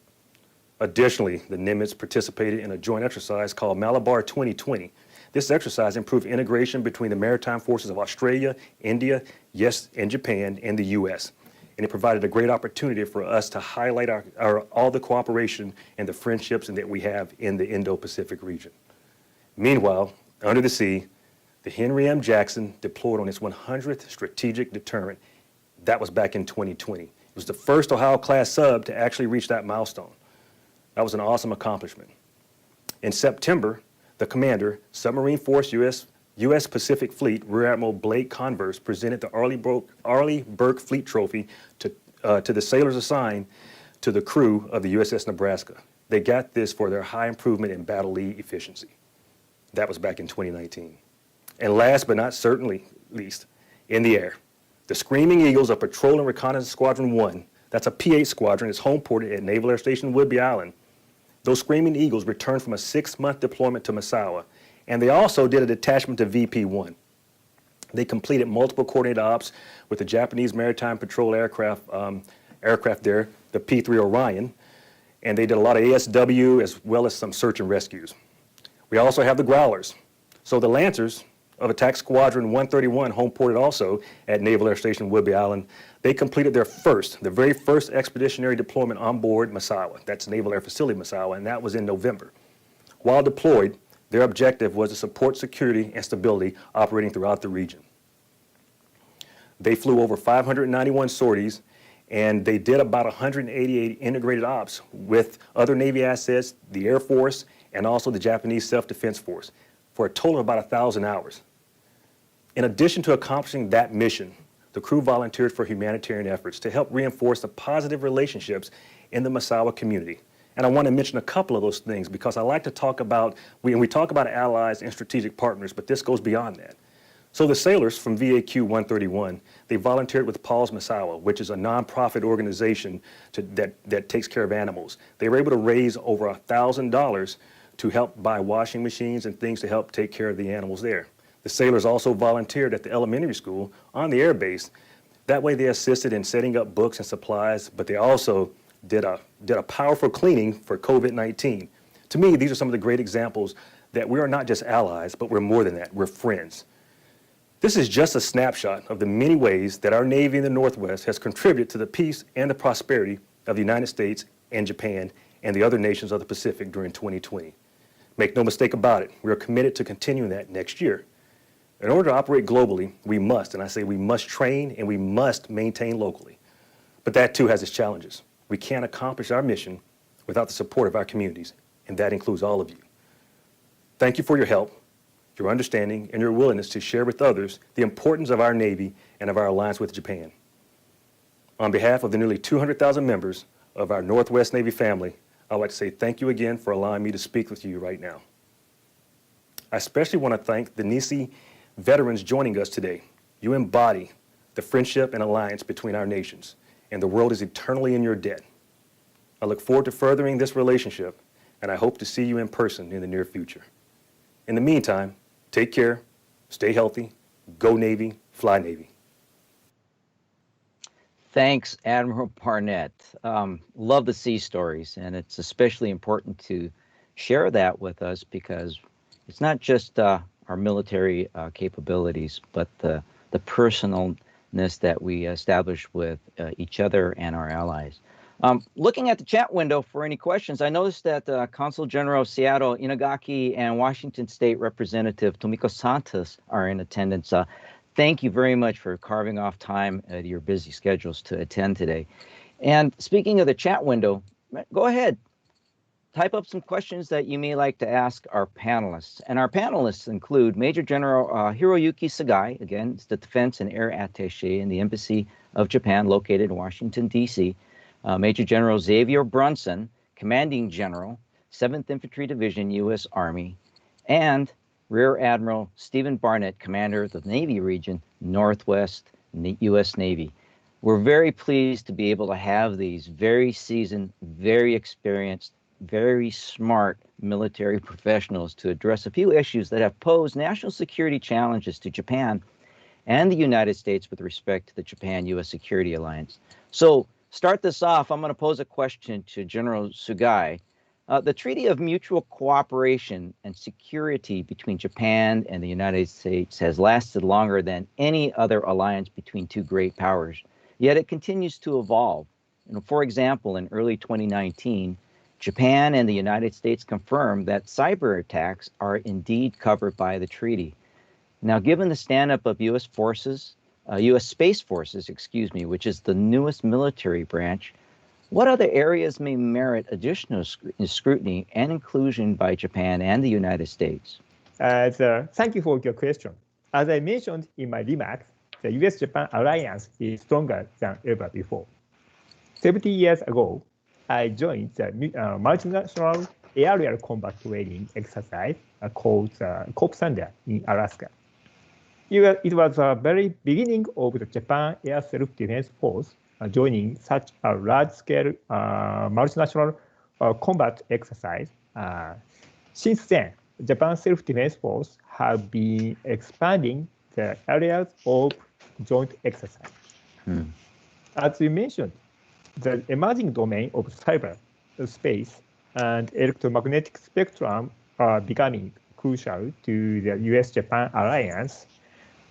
Additionally, the Nimitz participated in a joint exercise called Malabar 2020. This exercise improved integration between the maritime forces of Australia, India, yes, and Japan, and the U.S. And it provided a great opportunity for us to highlight all the cooperation and the friendships that we have in the Indo-Pacific region. Meanwhile, under the sea, the Henry M. Jackson deployed on its 100th strategic deterrent. That was back in 2020. It was the first Ohio-class sub to actually reach that milestone. That was an awesome accomplishment. In September, the commander, Submarine Force U.S. Pacific Fleet, Rear Admiral Blake Converse, presented the Arleigh Burke Fleet Trophy to the sailors assigned to the crew of the USS Nebraska. They got this for their high improvement in battle lead efficiency. That was back in 2019. And last but not certainly least, in the air, the Screaming Eagles of Patrol and Reconnaissance Squadron 1, that's a P-8 squadron, is home-ported at Naval Air Station Woodbury Island. Those Screaming Eagles returned from a 6-month deployment to Misawa, and they also did a detachment to VP-1. They completed multiple coordinated ops with the Japanese Maritime Patrol aircraft there, the P-3 Orion, and they did a lot of ASW as well as some search and rescues. We also have the Growlers. So the Lancers of Attack Squadron 131, home-ported also at Naval Air Station Woodbury Island, they completed their very first expeditionary deployment on board Misawa. That's Naval Air Facility Misawa, and that was in November. While deployed, their objective was to support security and stability operating throughout the region. They flew over 591 sorties, and they did about 188 integrated ops with other Navy assets, the Air Force, and also the Japanese Self-Defense Force, for a total of about 1,000 hours. In addition to accomplishing that mission, the crew volunteered for humanitarian efforts to help reinforce the positive relationships in the Misawa community. And I want to mention a couple of those things because I like to talk about, we talk about allies and strategic partners, but this goes beyond that. So the sailors from VAQ 131, they volunteered with Paul's Misawa, which is a nonprofit organization that takes care of animals. They were able to raise over $1,000 to help buy washing machines and things to help take care of the animals there. The sailors also volunteered at the elementary school on the air base. That way they assisted in setting up books and supplies, but they also did a powerful cleaning for COVID-19. To me, these are some of the great examples that we are not just allies, but we're more than that, we're friends. This is just a snapshot of the many ways that our Navy in the Northwest has contributed to the peace and the prosperity of the United States and Japan and the other nations of the Pacific during 2020. Make no mistake about it, we are committed to continuing that next year. In order to operate globally, we must, and I say we must train and we must maintain locally. But that too has its challenges. We can't accomplish our mission without the support of our communities, and that includes all of you. Thank you for your help, your understanding, and your willingness to share with others the importance of our Navy and of our alliance with Japan. On behalf of the nearly 200,000 members of our Northwest Navy family, I'd like to say thank you again for allowing me to speak with you right now. I especially want to thank the Nisei veterans joining us today. You embody the friendship and alliance between our nations, and the world is eternally in your debt. I look forward to furthering this relationship, and I hope to see you in person in the near future. In the meantime, take care, stay healthy, go Navy, fly Navy. Thanks, Admiral Barnett. Love the sea stories, and it's especially important to share that with us because it's not just our military capabilities, but the personalness that we establish with each other and our allies. Looking at the chat window for any questions, I noticed that Consul General of Seattle, Inagaki, and Washington State Representative Tomiko Santos are in attendance. Thank you very much for carving off time out of your busy schedules to attend today. And speaking of the chat window, go ahead. Type up some questions that you may like to ask our panelists. And our panelists include Major General Hiroyuki Sagai, again, it's the Defense and Air Attaché in the Embassy of Japan located in Washington, D.C., Major General Xavier Brunson, Commanding General, 7th Infantry Division, U.S. Army, and Rear Admiral Stephen Barnett, Commander of the Navy Region, Northwest U.S. Navy. We're very pleased to be able to have these very seasoned, very experienced, very smart military professionals to address a few issues that have posed national security challenges to Japan and the United States with respect to the Japan-U.S. security alliance. So, start this off, I'm going to pose a question to General Sugai. The Treaty of Mutual Cooperation and Security between Japan and the United States has lasted longer than any other alliance between two great powers, yet it continues to evolve. For example, in early 2019, Japan and the United States confirmed that cyber attacks are indeed covered by the treaty. Now, given the stand-up of U.S. forces, U.S. Space Forces, which is the newest military branch, what other areas may merit additional scrutiny and inclusion by Japan and the United States? Thank you for your question. As I mentioned in my remarks, the U.S.-Japan alliance is stronger than ever before. 70 years ago, I joined the multinational aerial combat training exercise called Corp Thunder in Alaska. It was the very beginning of the Japan Air Self-Defense Force joining such a large-scale multinational combat exercise. Since then, Japan Self-Defense Force have been expanding the areas of joint exercise. As you mentioned, the emerging domain of cyber, space, and electromagnetic spectrum are becoming crucial to the U.S.-Japan alliance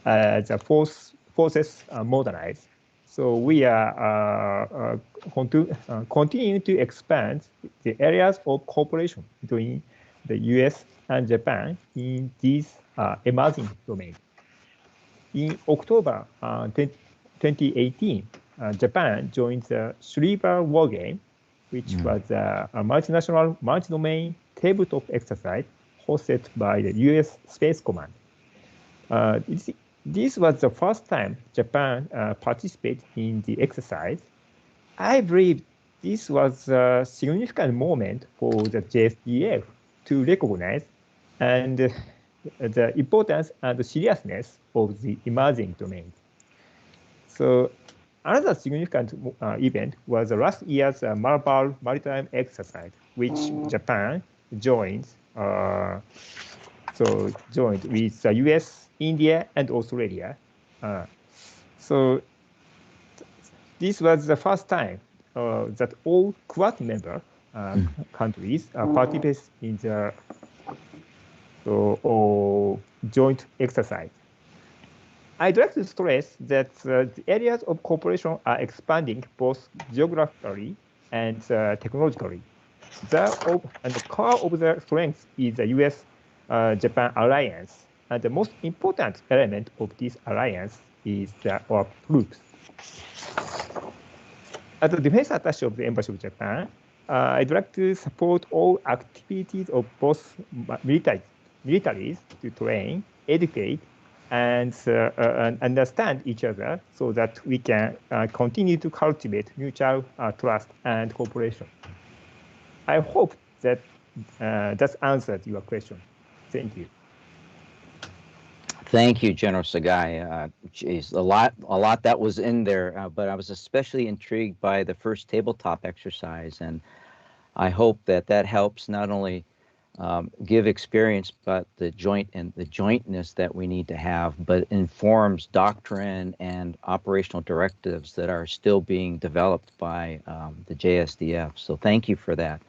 as the forces modernize. So we are continuing to expand the areas of cooperation between the U.S. and Japan in these emerging domains. In October 2018, Japan joined the Shriver War Game, which was a multinational, multi-domain tabletop exercise hosted by the U.S. Space Command. This was the first time Japan participated in the exercise. I believe this was a significant moment for the JSDF to recognize and the importance and the seriousness of the emerging domains. So another significant event was last year's Marval Maritime Exercise, which Japan joined with the U.S., India, and Australia. So this was the first time that all Quad member countries participated in the joint exercise. I'd like to stress that the areas of cooperation are expanding both geographically and technologically. The core of the strength is the U.S.-Japan alliance. And the most important element of this alliance is our troops. As the defense attaché of the Embassy of Japan, I'd like to support all activities of both militaries to train, educate, and understand each other so that we can continue to cultivate mutual trust and cooperation. I hope that that answered your question. Thank you. Thank you, General Sagai. Geez, a lot that was in there, but I was especially intrigued by the first tabletop exercise, and I hope that that helps not only give experience, but the jointness that we need to have, but informs doctrine and operational directives that are still being developed by the JSDF. So thank you for that.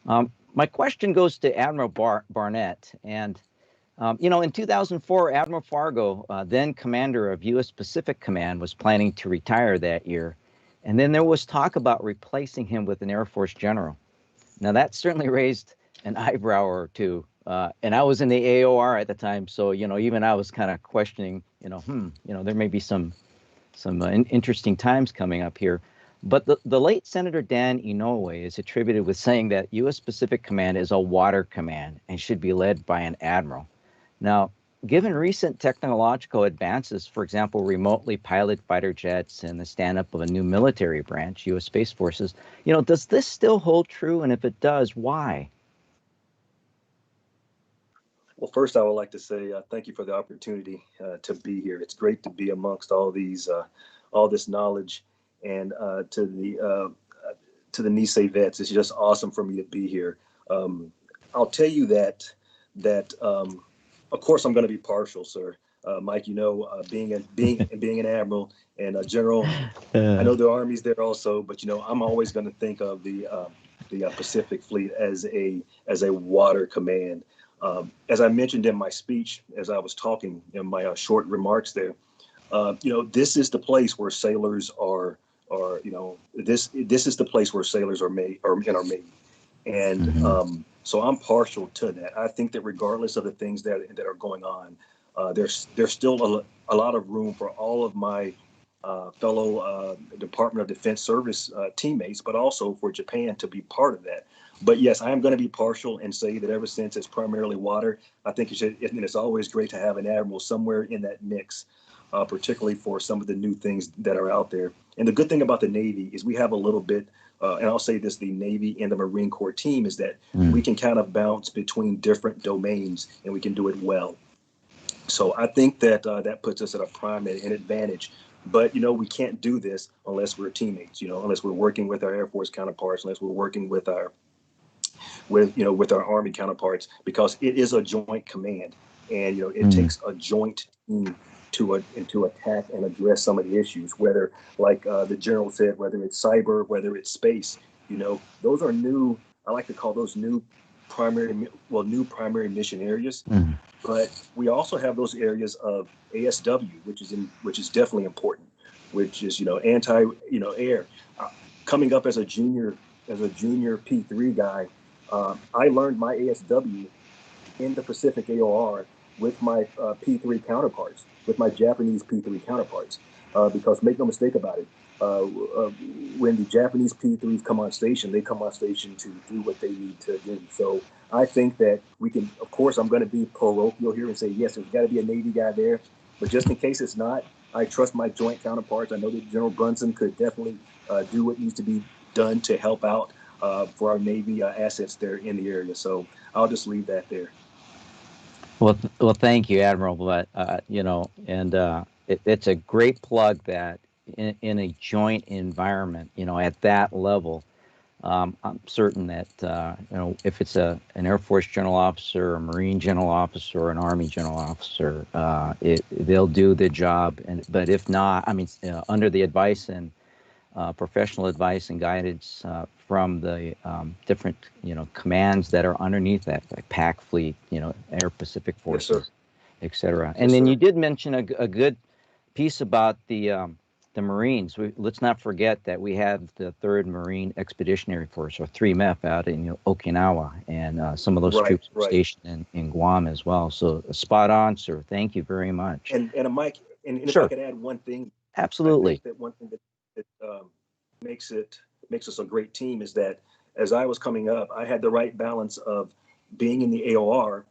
My question goes to Admiral Barnett, and in 2004, Admiral Fargo, then commander of U.S. Pacific Command, was planning to retire that year, and then there was talk about replacing him with an Air Force general. Now that certainly raised an eyebrow or two, and I was in the AOR at the time, so even I was kind of questioning, there may be some interesting times coming up here. But the late Senator Dan Inoue is attributed with saying that U.S. Pacific Command is a water command and should be led by an admiral. Now, given recent technological advances, for example, remotely piloted fighter jets and the stand-up of a new military branch, U.S. Space Forces, does this still hold true? And if it does, why? Well, first, I would like to say thank you for the opportunity to be here. It's great to be amongst all this knowledge, and to the Nisei vets. It's just awesome for me to be here. I'll tell you that of course I'm going to be partial, sir. Mike, being an admiral and a general, I know the Army's there also, but I'm always going to think of the Pacific Fleet as a water command. As I mentioned in my speech, as I was talking in my short remarks there, this is the place where sailors are this is the place where sailors are made. And so I'm partial to that. I think that regardless of the things that are going on, there's still a lot of room for all of my fellow Department of Defense Service teammates, but also for Japan to be part of that. But yes, I am going to be partial and say that ever since it's primarily water, I think it's always great to have an admiral somewhere in that mix, particularly for some of the new things that are out there. And the good thing about the Navy is we have a little bit, and I'll say this, the Navy and the Marine Corps team, is that we can kind of bounce between different domains and we can do it well. So I think that that puts us at a prime and advantage. But, we can't do this unless we're teammates, unless we're working with our Air Force counterparts, unless we're working with our Army counterparts, because it is a joint command, and it takes a joint team to attack and address some of the issues, whether, like the general said, whether it's cyber, whether it's space. Those are new. I like to call those new primary mission areas. But we also have those areas of ASW, which is definitely important, which is air. Coming up as a junior P3 guy, I learned my ASW in the Pacific AOR with my P3 counterparts, with my Japanese P3 counterparts, because make no mistake about it, when the Japanese P3s come on station, they come on station to do what they need to do. So I think that we can, of course, I'm going to be parochial here and say, yes, there's got to be a Navy guy there, but just in case it's not, I trust my joint counterparts. I know that General Brunson could definitely do what needs to be done to help out for our Navy assets there in the area. So I'll just leave that there. Well, thank you, Admiral. But it's a great plug that in a joint environment, at that level, I'm certain that if it's an Air Force general officer, a Marine general officer, or an Army general officer, they'll do the job. But if not, under the advice and professional advice and guidance from the different commands that are underneath that, like PAC Fleet, Air Pacific Forces, et cetera. And then you did mention a good piece about the Marines. Let's not forget that we have the 3rd Marine Expeditionary Force, or 3MEF, out in Okinawa, and some of those troops are stationed in Guam as well. So spot on, sir. Thank you very much. And Mike, and sure. If I could add one thing. Absolutely. I think that one thing that makes us a great team is that as I was coming up, I had the right balance of being in the AOR,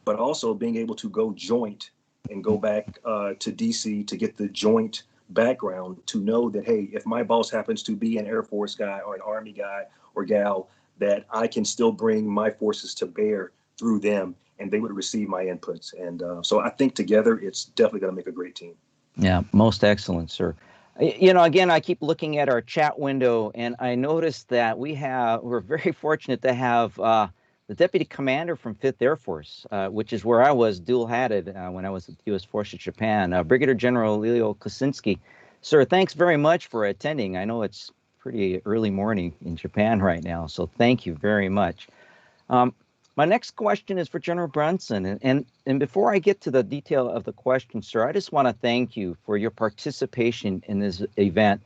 but also being able to go joint and go back to DC to get the joint background to know that, hey, if my boss happens to be an Air Force guy or an Army guy or gal, that I can still bring my forces to bear through them and they would receive my inputs. And so I think together, it's definitely going to make a great team. Yeah, most excellent, sir. You know, again, I keep looking at our chat window, and I noticed that we're very fortunate to have the Deputy Commander from 5th Air Force, which is where I was dual-hatted when I was at the U.S. Forces Japan, Brigadier General Leo Kosinski. Sir, thanks very much for attending. I know it's pretty early morning in Japan right now, so thank you very much. My next question is for General Brunson, and before I get to the detail of the question, sir, I just want to thank you for your participation in this event,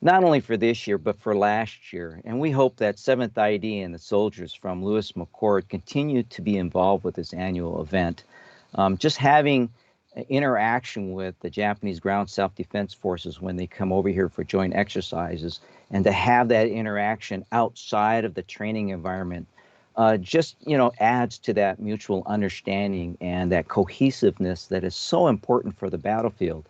not only for this year, but for last year. And we hope that 7th ID and the soldiers from Lewis McChord continue to be involved with this annual event. Just having interaction with the Japanese ground self-defense forces when they come over here for joint exercises, and to have that interaction outside of the training environment just, you know, adds to that mutual understanding and that cohesiveness that is so important for the battlefield.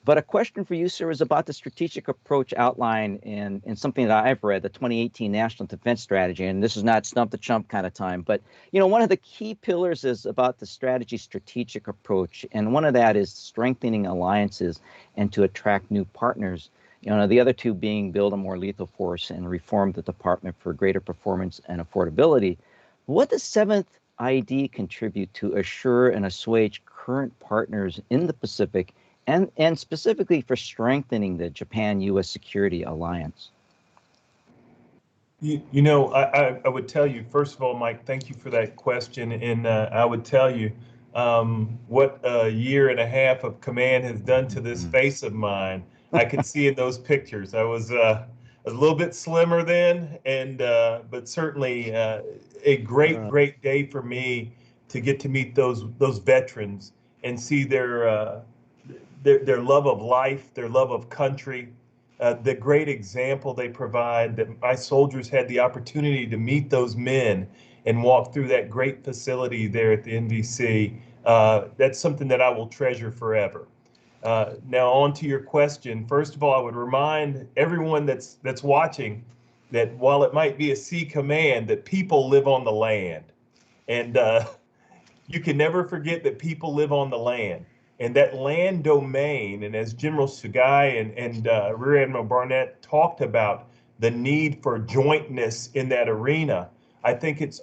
But a question for you, sir, is about the strategic approach outlined in something that I've read, the 2018 National Defense Strategy. And this is not stump the chump kind of time, but, you know, one of the key pillars is about the strategy strategic approach. And one of that is strengthening alliances and to attract new partners. You know, the other two being build a more lethal force and reform the department for greater performance and affordability. What does 7th ID contribute to assure and assuage current partners in the Pacific and specifically for strengthening the Japan-U.S. security alliance? You know, I would tell you, first of all, Mike, thank you for that question. And I would tell you what a year and a half of command has done to this face of mine. I could see in those pictures. I was a little bit slimmer then, and but certainly a great day for me to get to meet those veterans and see their love of life, their love of country, the great example they provide. That my soldiers had the opportunity to meet those men and walk through that great facility there at the NVC. That's something that I will treasure forever. Now on to your question. First of all, I would remind everyone that's watching that while it might be a sea command, that people live on the land. And you can never forget that people live on the land. And that land domain, and as General Sugai and Rear Admiral Barnett talked about the need for jointness in that arena, I think it's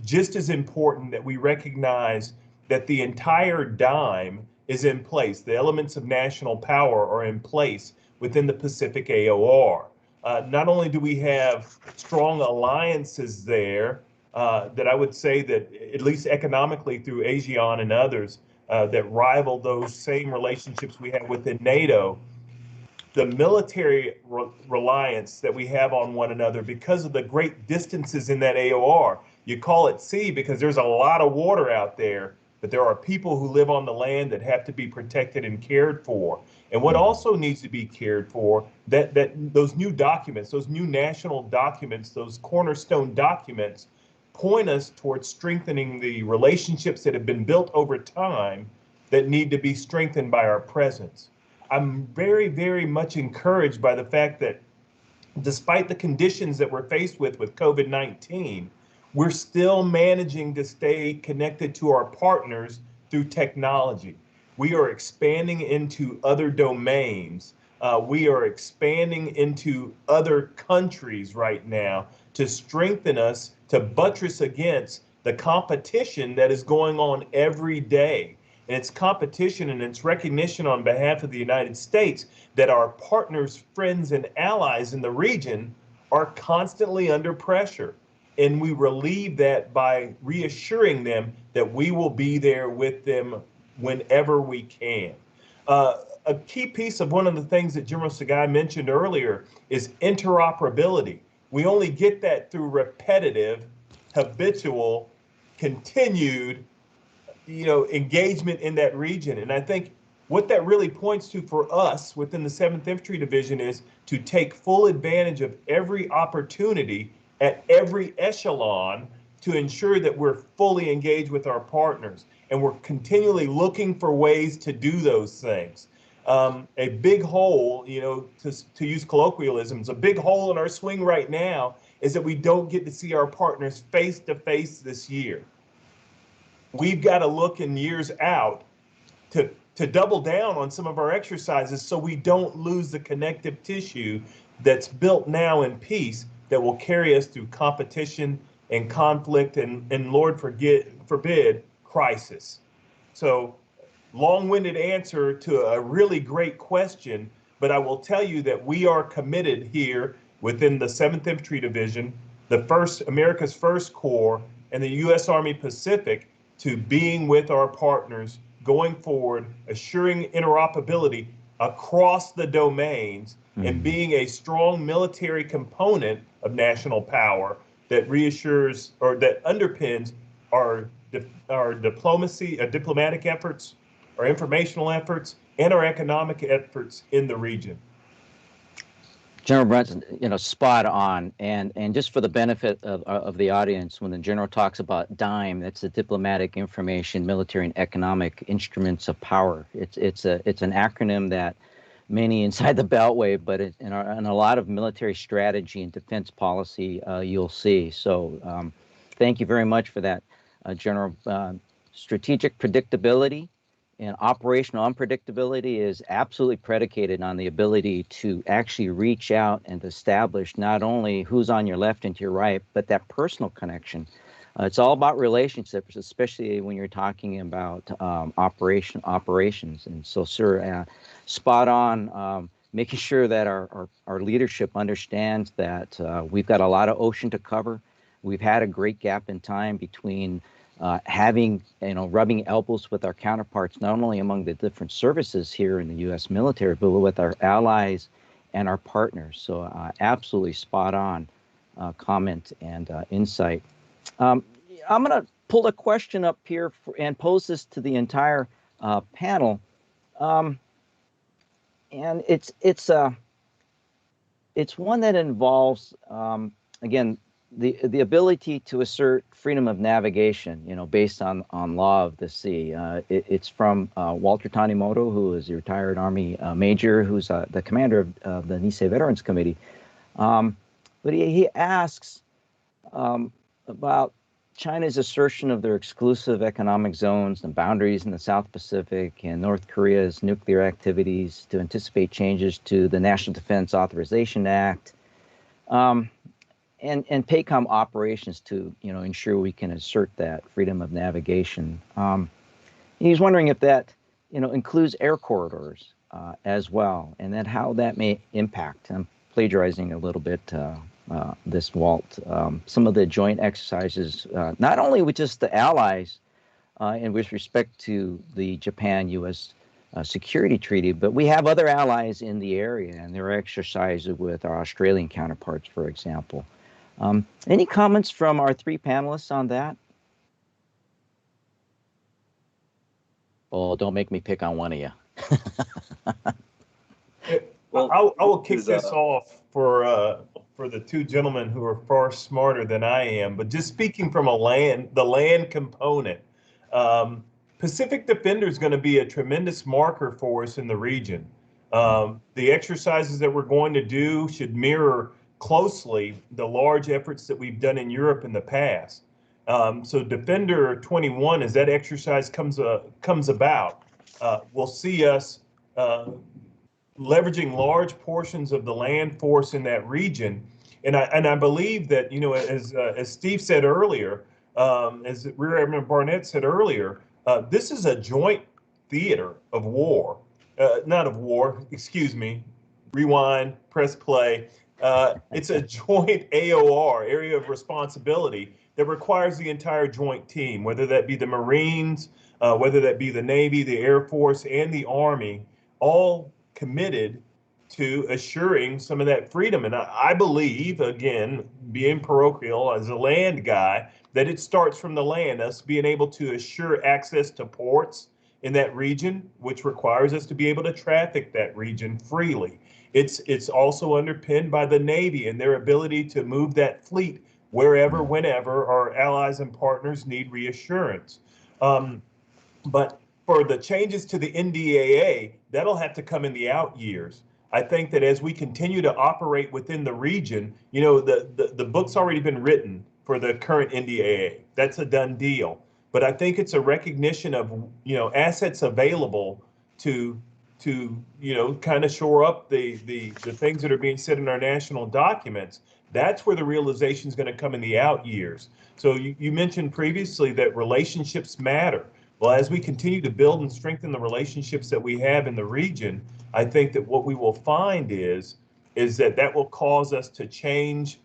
just as important that we recognize that the entire dime is in place. The elements of national power are in place within the Pacific AOR. Not only do we have strong alliances there that I would say that at least economically through ASEAN and others that rival those same relationships we have within NATO, the military reliance that we have on one another because of the great distances in that AOR. You call it sea because there's a lot of water out there, but there are people who live on the land that have to be protected and cared for. And what also needs to be cared for, that those new documents, those new national documents, those cornerstone documents, point us towards strengthening the relationships that have been built over time that need to be strengthened by our presence. I'm very, very much encouraged by the fact that despite the conditions that we're faced with COVID-19, we're still managing to stay connected to our partners through technology. We are expanding into other domains. We are expanding into other countries right now to strengthen us, to buttress against the competition that is going on every day. And it's competition and it's recognition on behalf of the United States that our partners, friends, and allies in the region are constantly under pressure. And we relieve that by reassuring them that we will be there with them whenever we can. A key piece of one of the things that General Sugai mentioned earlier is interoperability. We only get that through repetitive, habitual, continued, engagement in that region. And I think what that really points to for us within the 7th Infantry Division is to take full advantage of every opportunity at every echelon to ensure that we're fully engaged with our partners. And we're continually looking for ways to do those things. A big hole, to use colloquialisms, a big hole in our swing right now is that we don't get to see our partners face to face this year. We've got to look in years out to double down on some of our exercises so we don't lose the connective tissue that's built now in peace that will carry us through competition and conflict and Lord forbid, crisis. So long-winded answer to a really great question, but I will tell you that we are committed here within the 7th Infantry Division, America's 1st Corps, and the U.S. Army Pacific to being with our partners going forward, assuring interoperability across the domains, and being a strong military component of national power that reassures or that underpins our diplomacy, diplomatic efforts, our informational efforts, and our economic efforts in the region. General Brunson, spot on. And just for the benefit of the audience, when the general talks about DIME, that's the diplomatic, information, military, and economic instruments of power. It's an acronym that many inside the Beltway, but in a lot of military strategy and defense policy, you'll see. So thank you very much for that, General. Strategic predictability and operational unpredictability is absolutely predicated on the ability to actually reach out and establish not only who's on your left and to your right, but that personal connection. It's all about relationships, especially when you're talking about operations. And so, sir, spot on, making sure that our leadership understands that we've got a lot of ocean to cover. We've had a great gap in time between rubbing elbows with our counterparts, not only among the different services here in the U.S. military, but with our allies and our partners. So absolutely spot on comment and insight. I'm going to pull a question up here and pose this to the entire panel. And it's one that involves, again, the ability to assert freedom of navigation, based on law of the sea. It's from Walter Tanimoto, who is a retired Army major, who's the commander of the Nisei Veterans Committee. But he asks about China's assertion of their exclusive economic zones and boundaries in the South Pacific and North Korea's nuclear activities to anticipate changes to the National Defense Authorization Act. And PACOM operations to ensure we can assert that freedom of navigation. He's wondering if that includes air corridors as well, and then how that may impact. I'm plagiarizing a little bit this, Walt. Some of the joint exercises, not only with just the allies, and with respect to the Japan-U.S. Security Treaty, but we have other allies in the area, and there are exercises with our Australian counterparts, for example. Any comments from our three panelists on that? Oh, don't make me pick on one of you. Well, I will kick this off for the two gentlemen who are far smarter than I am. But just speaking from the land component, Pacific Defender is going to be a tremendous marker for us in the region. The exercises that we're going to do should mirror closely the large efforts that we've done in Europe in the past. So Defender 21, as that exercise comes about, we'll see us leveraging large portions of the land force in that region. And I believe that, as Steve said earlier, as Rear Admiral Barnett said earlier, this is a joint theater of war, not of war, excuse me, rewind, press play. It's a joint AOR, area of responsibility, that requires the entire joint team, whether that be the Marines, whether that be the Navy, the Air Force, and the Army, all committed to assuring some of that freedom. And I believe, again, being parochial as a land guy, that it starts from the land, us being able to assure access to ports in that region, which requires us to be able to traffic that region freely. It's also underpinned by the Navy and their ability to move that fleet wherever, whenever our allies and partners need reassurance. But for the changes to the NDAA, that'll have to come in the out years. I think that as we continue to operate within the region, you know, the book's already been written for the current NDAA. That's a done deal. But I think it's a recognition of, you know, assets available to you know, kind of shore up the things that are being said in our national documents. That's where the realization is going to come in the out years. So you mentioned previously that relationships matter. Well, as we continue to build and strengthen the relationships that we have in the region, I think that what we will find is that will cause us to change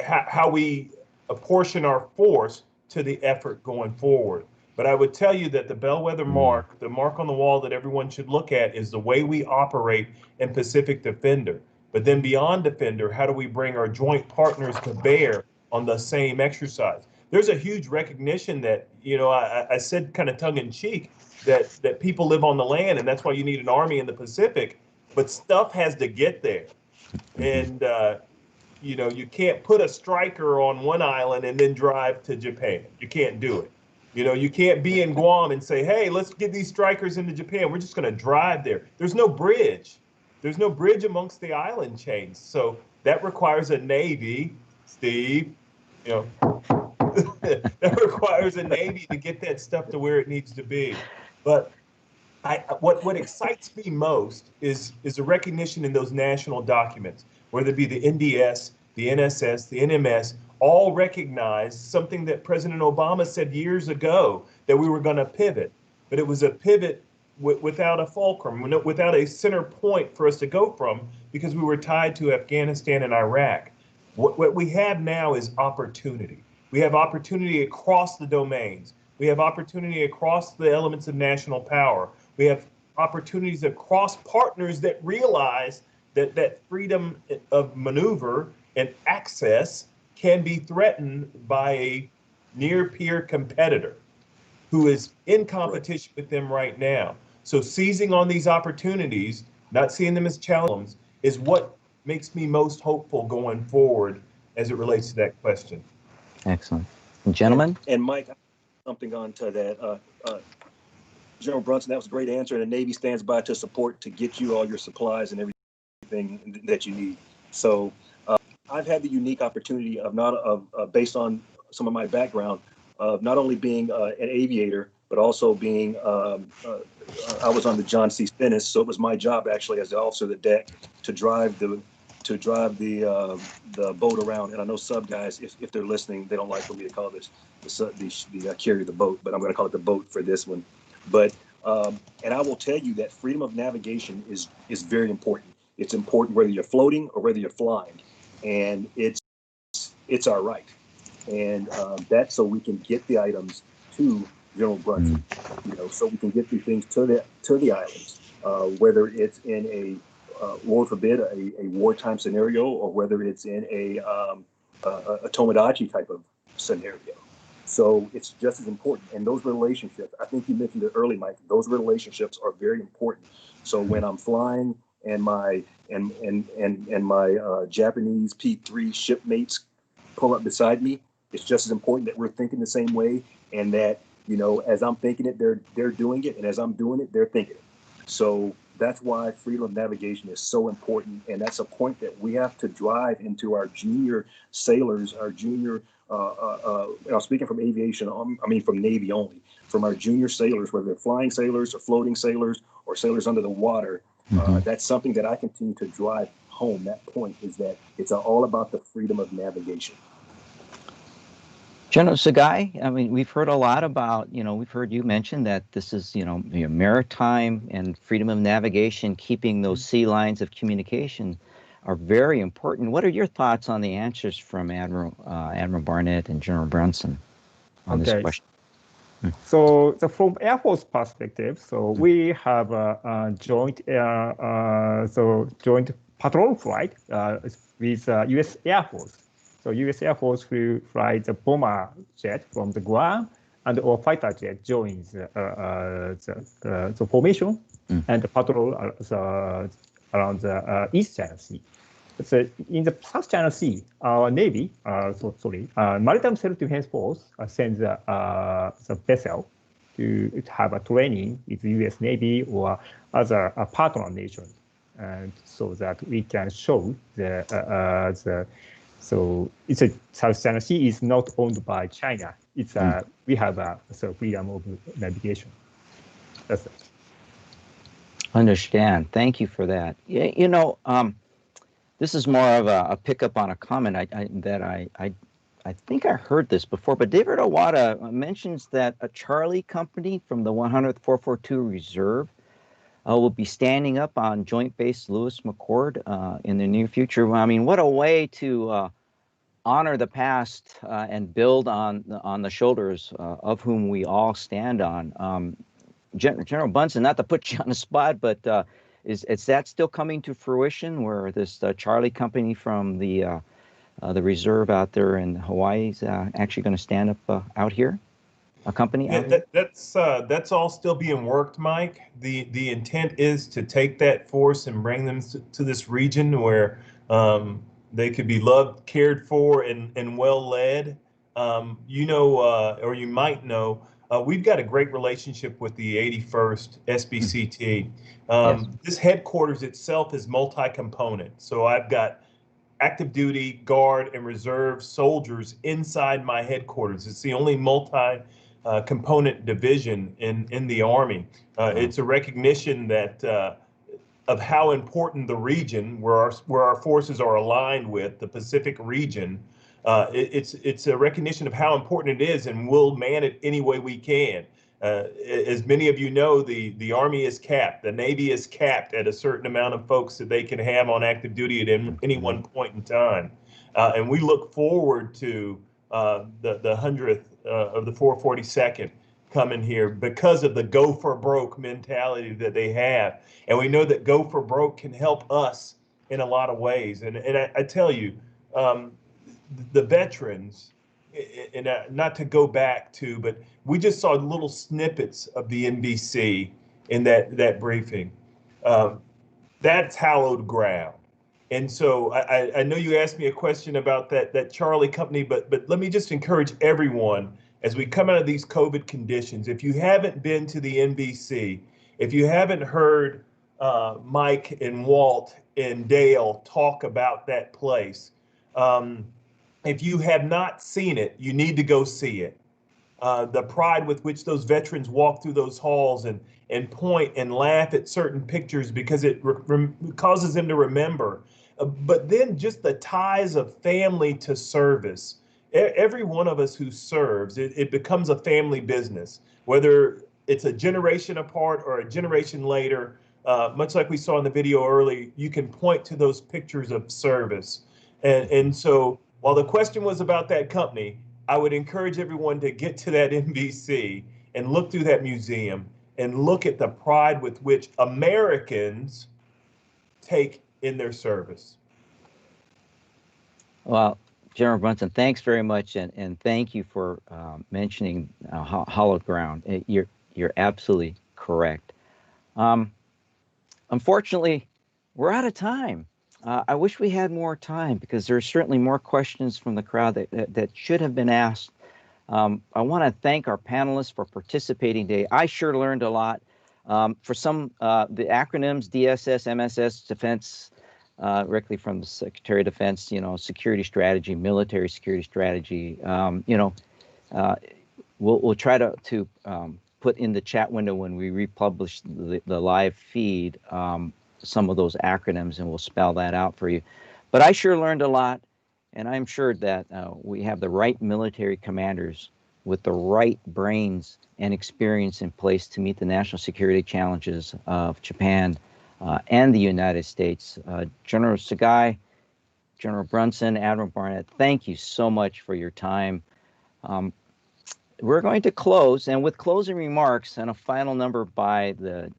how we apportion our force to the effort going forward. But I would tell you that the bellwether mark, the mark on the wall that everyone should look at, is the way we operate in Pacific Defender. But then beyond Defender, how do we bring our joint partners to bear on the same exercise? There's a huge recognition that, you know, I said kind of tongue in cheek that people live on the land, and that's why you need an army in the Pacific. But stuff has to get there. And, you know, you can't put a striker on one island and then drive to Japan. You can't do it. You know, you can't be in Guam and say, hey, let's get these strikers into Japan. We're just going to drive there. There's no bridge. There's no bridge amongst the island chains. So that requires a Navy, Steve, you know, that requires a Navy to get that stuff to where it needs to be. But what excites me most is a recognition in those national documents, whether it be the NDS, the NSS, the NMS, all recognize something that President Obama said years ago, that we were going to pivot. But it was a pivot without a fulcrum, without a center point for us to go from, because we were tied to Afghanistan and Iraq. What we have now is opportunity. We have opportunity across the domains. We have opportunity across the elements of national power. We have opportunities across partners that realize that freedom of maneuver and access can be threatened by a near-peer competitor who is in competition with them right now. So seizing on these opportunities, not seeing them as challenges, is what makes me most hopeful going forward as it relates to that question. Excellent. Gentlemen? And Mike, something on to that. General Brunson, that was a great answer. And the Navy stands by to support, to get you all your supplies and everything that you need. So I've had the unique opportunity based on some of my background, of not only being an aviator, but also being, I was on the John C. Stennis, so it was my job actually as the officer of the deck to drive the boat around. And I know sub guys, if they're listening, they don't like for me to call this the carrier of the boat, but I'm going to call it the boat for this one. But and I will tell you that freedom of navigation is very important. It's important whether you're floating or whether you're flying, and it's our right. And that's so we can get the items to General Brunson, you know, so we can get the things to the islands, whether it's in a Lord forbid a wartime scenario, or whether it's in a Tomodachi type of scenario. So it's just as important. And those relationships, I think you mentioned it early, Mike, those relationships are very important. So when I'm flying and my Japanese P3 shipmates pull up beside me, it's just as important that we're thinking the same way, and that, you know, as I'm thinking it, they're doing it, and as I'm doing it, they're thinking it. So that's why freedom of navigation is so important, and that's a point that we have to drive into our junior sailors, our junior, speaking from aviation, I mean from Navy only, from our junior sailors, whether they're flying sailors or floating sailors or sailors under the water. That's something that I continue to drive home. That point is that it's all about the freedom of navigation. General Sugai, I mean, we've heard a lot about, you know, we've heard you mention that this is, you know, maritime and freedom of navigation, keeping those sea lines of communication are very important. What are your thoughts on the answers from Admiral Barnett and General Brunson on this question? So from Air Force perspective, so we have a joint patrol flight with U.S. Air Force. So U.S. Air Force will fly the bomber jet from the Guam, and our fighter jet joins the formation and the patrol around the East China Sea. So in the South China Sea, our Navy, Maritime Self-Defense Force sends the vessel to have a training with the U.S. Navy or other partner nations. and so that we can show so it's a South China Sea is not owned by China. It's we have so freedom of navigation. That's it. Understand. Thank you for that. You know, this is more of a pickup on a comment I think I heard this before, but David Owada mentions that a Charlie company from the 100th 442 Reserve will be standing up on Joint Base Lewis McChord in the near future. Well, I mean, what a way to honor the past and build on the shoulders of whom we all stand on. General Bunsen, not to put you on the spot, but is that still coming to fruition, where this Charlie company from the reserve out there in Hawaii is actually going to stand up out here? A company out here? That's all still being worked, Mike. The intent is to take that force and bring them to this region where they could be loved, cared for, and well led. You know, or you might know, we've got a great relationship with the 81st SBCT. Yes. This headquarters itself is multi-component. So I've got active duty, guard, and reserve soldiers inside my headquarters. It's the only multi-component division in the Army. It's a recognition that of how important the region where our forces are aligned with, the Pacific region. It's a recognition of how important it is, and we'll man it any way we can. As many of you know, the Army is capped, the Navy is capped at a certain amount of folks that they can have on active duty at any one point in time. And we look forward to the 100th of the 442nd coming here because of the go for broke mentality that they have. And we know that go for broke can help us in a lot of ways. And I tell you, the veterans, and not to go back to, but we just saw little snippets of the NBC in that briefing. That's hallowed ground. And so I know you asked me a question about that Charlie company, but let me just encourage everyone as we come out of these COVID conditions. If you haven't been to the NBC, if you haven't heard Mike and Walt and Dale talk about that place, if you have not seen it, you need to go see it. The pride with which those veterans walk through those halls and point and laugh at certain pictures because it causes them to remember. But then just the ties of family to service. Every one of us who serves, it becomes a family business, whether it's a generation apart or a generation later. Much like we saw in the video early, you can point to those pictures of service. And so while the question was about that company, I would encourage everyone to get to that NBC and look through that museum and look at the pride with which Americans take in their service. Well, General Brunson, thanks very much, and thank you for mentioning hallowed ground. You're absolutely correct. Unfortunately, we're out of time. I wish we had more time because there are certainly more questions from the crowd that should have been asked. I want to thank our panelists for participating today. I sure learned a lot. For some, the acronyms DSS, MSS, Defense, directly from the Secretary of Defense, security strategy, military security strategy. We'll try to put in the chat window when we republish the live feed some of those acronyms, and we'll spell that out for you. But I sure learned a lot, and I'm sure that we have the right military commanders with the right brains and experience in place to meet the national security challenges of Japan and the United States. General Sugai, General Brunson, Admiral Barnett, thank you so much for your time. We're going to close, and with closing remarks and a final number by the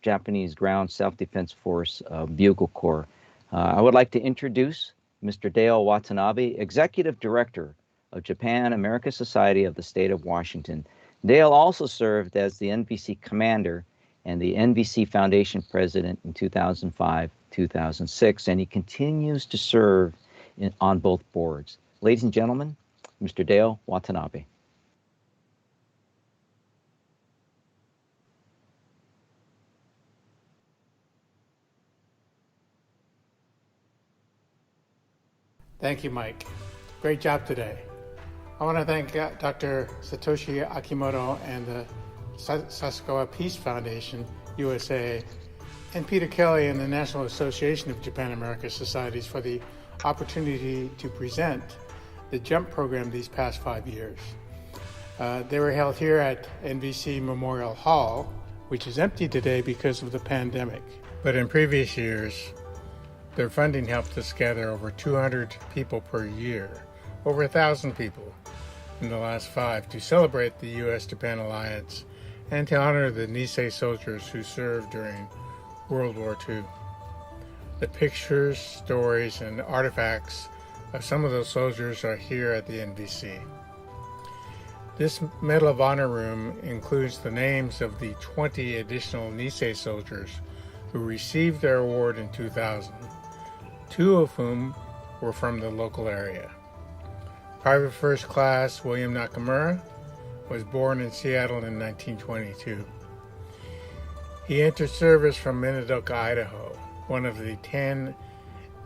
Japanese Ground Self-Defense Force Bugle Corps, I would like to introduce Mr. Dale Watanabe, Executive Director of Japan-America Society of the State of Washington. Dale also served as the NBC Commander and the NBC Foundation President in 2005-2006, and he continues to serve on both boards. Ladies and gentlemen, Mr. Dale Watanabe. Thank you, Mike. Great job today. I want to thank Dr. Satoshi Akimoto and the Sasakawa Peace Foundation, USA, and Peter Kelly and the National Association of Japan-America Societies for the opportunity to present the JUMP program these past 5 years. They were held here at NVC Memorial Hall, which is empty today because of the pandemic. But in previous years, their funding helped us gather over 200 people per year, over 1,000 people in the last 5 to celebrate the U.S.-Japan alliance and to honor the Nisei soldiers who served during World War II. The pictures, stories, and artifacts of some of those soldiers are here at the NVC. This Medal of Honor room includes the names of the 20 additional Nisei soldiers who received their award in 2000, 2 of whom were from the local area. Private First Class William Nakamura was born in Seattle in 1922. He entered service from Minidoka, Idaho, one of the 10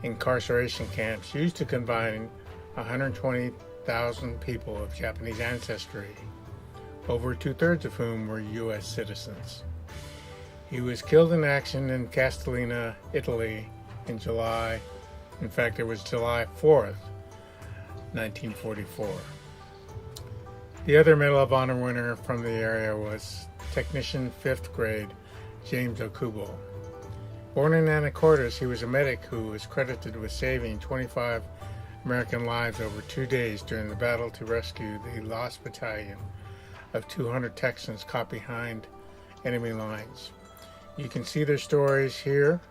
incarceration camps used to confine 120,000 people of Japanese ancestry, over 2/3 of whom were U.S. citizens. He was killed in action in Castellina, Italy in July. In fact, it was July 4th, 1944. The other Medal of Honor winner from the area was technician 5th grade James Okubo. Born in Anacortes, he was a medic who was credited with saving 25 American lives over 2 days during the battle to rescue the lost battalion of 200 Texans caught behind enemy lines. You can see their stories here,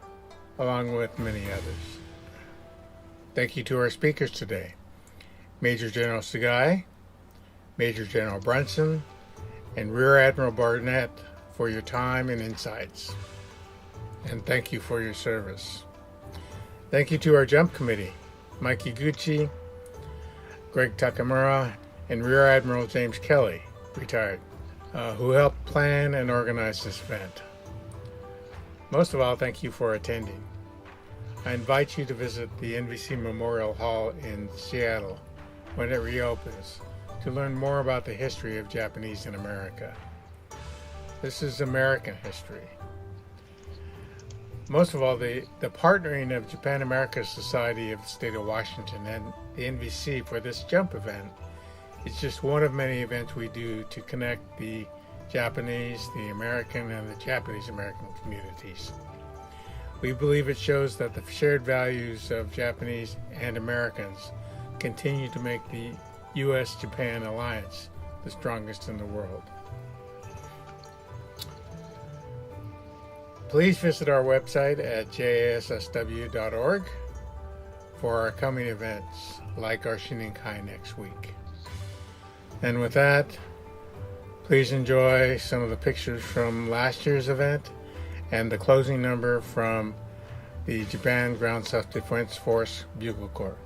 along with many others. Thank you to our speakers today, Major General Sugai, Major General Brunson, and Rear Admiral Barnett, for your time and insights. And thank you for your service. Thank you to our JUMP committee, Mike Iguchi, Greg Takamura, and Rear Admiral James Kelly, retired, who helped plan and organize this event. Most of all, thank you for attending. I invite you to visit the NVC Memorial Hall in Seattle when it reopens to learn more about the history of Japanese in America. This is American history. Most of all, the partnering of Japan-America Society of the State of Washington and the NVC for this JUMP event is just one of many events we do to connect the Japanese, the American, and the Japanese-American communities. We believe it shows that the shared values of Japanese and Americans continue to make the U.S.-Japan alliance the strongest in the world. Please visit our website at jassw.org for our coming events, like our Shininkai next week. And with that, please enjoy some of the pictures from last year's event and the closing number from the Japan Ground Self-Defense Force Bugle Corps.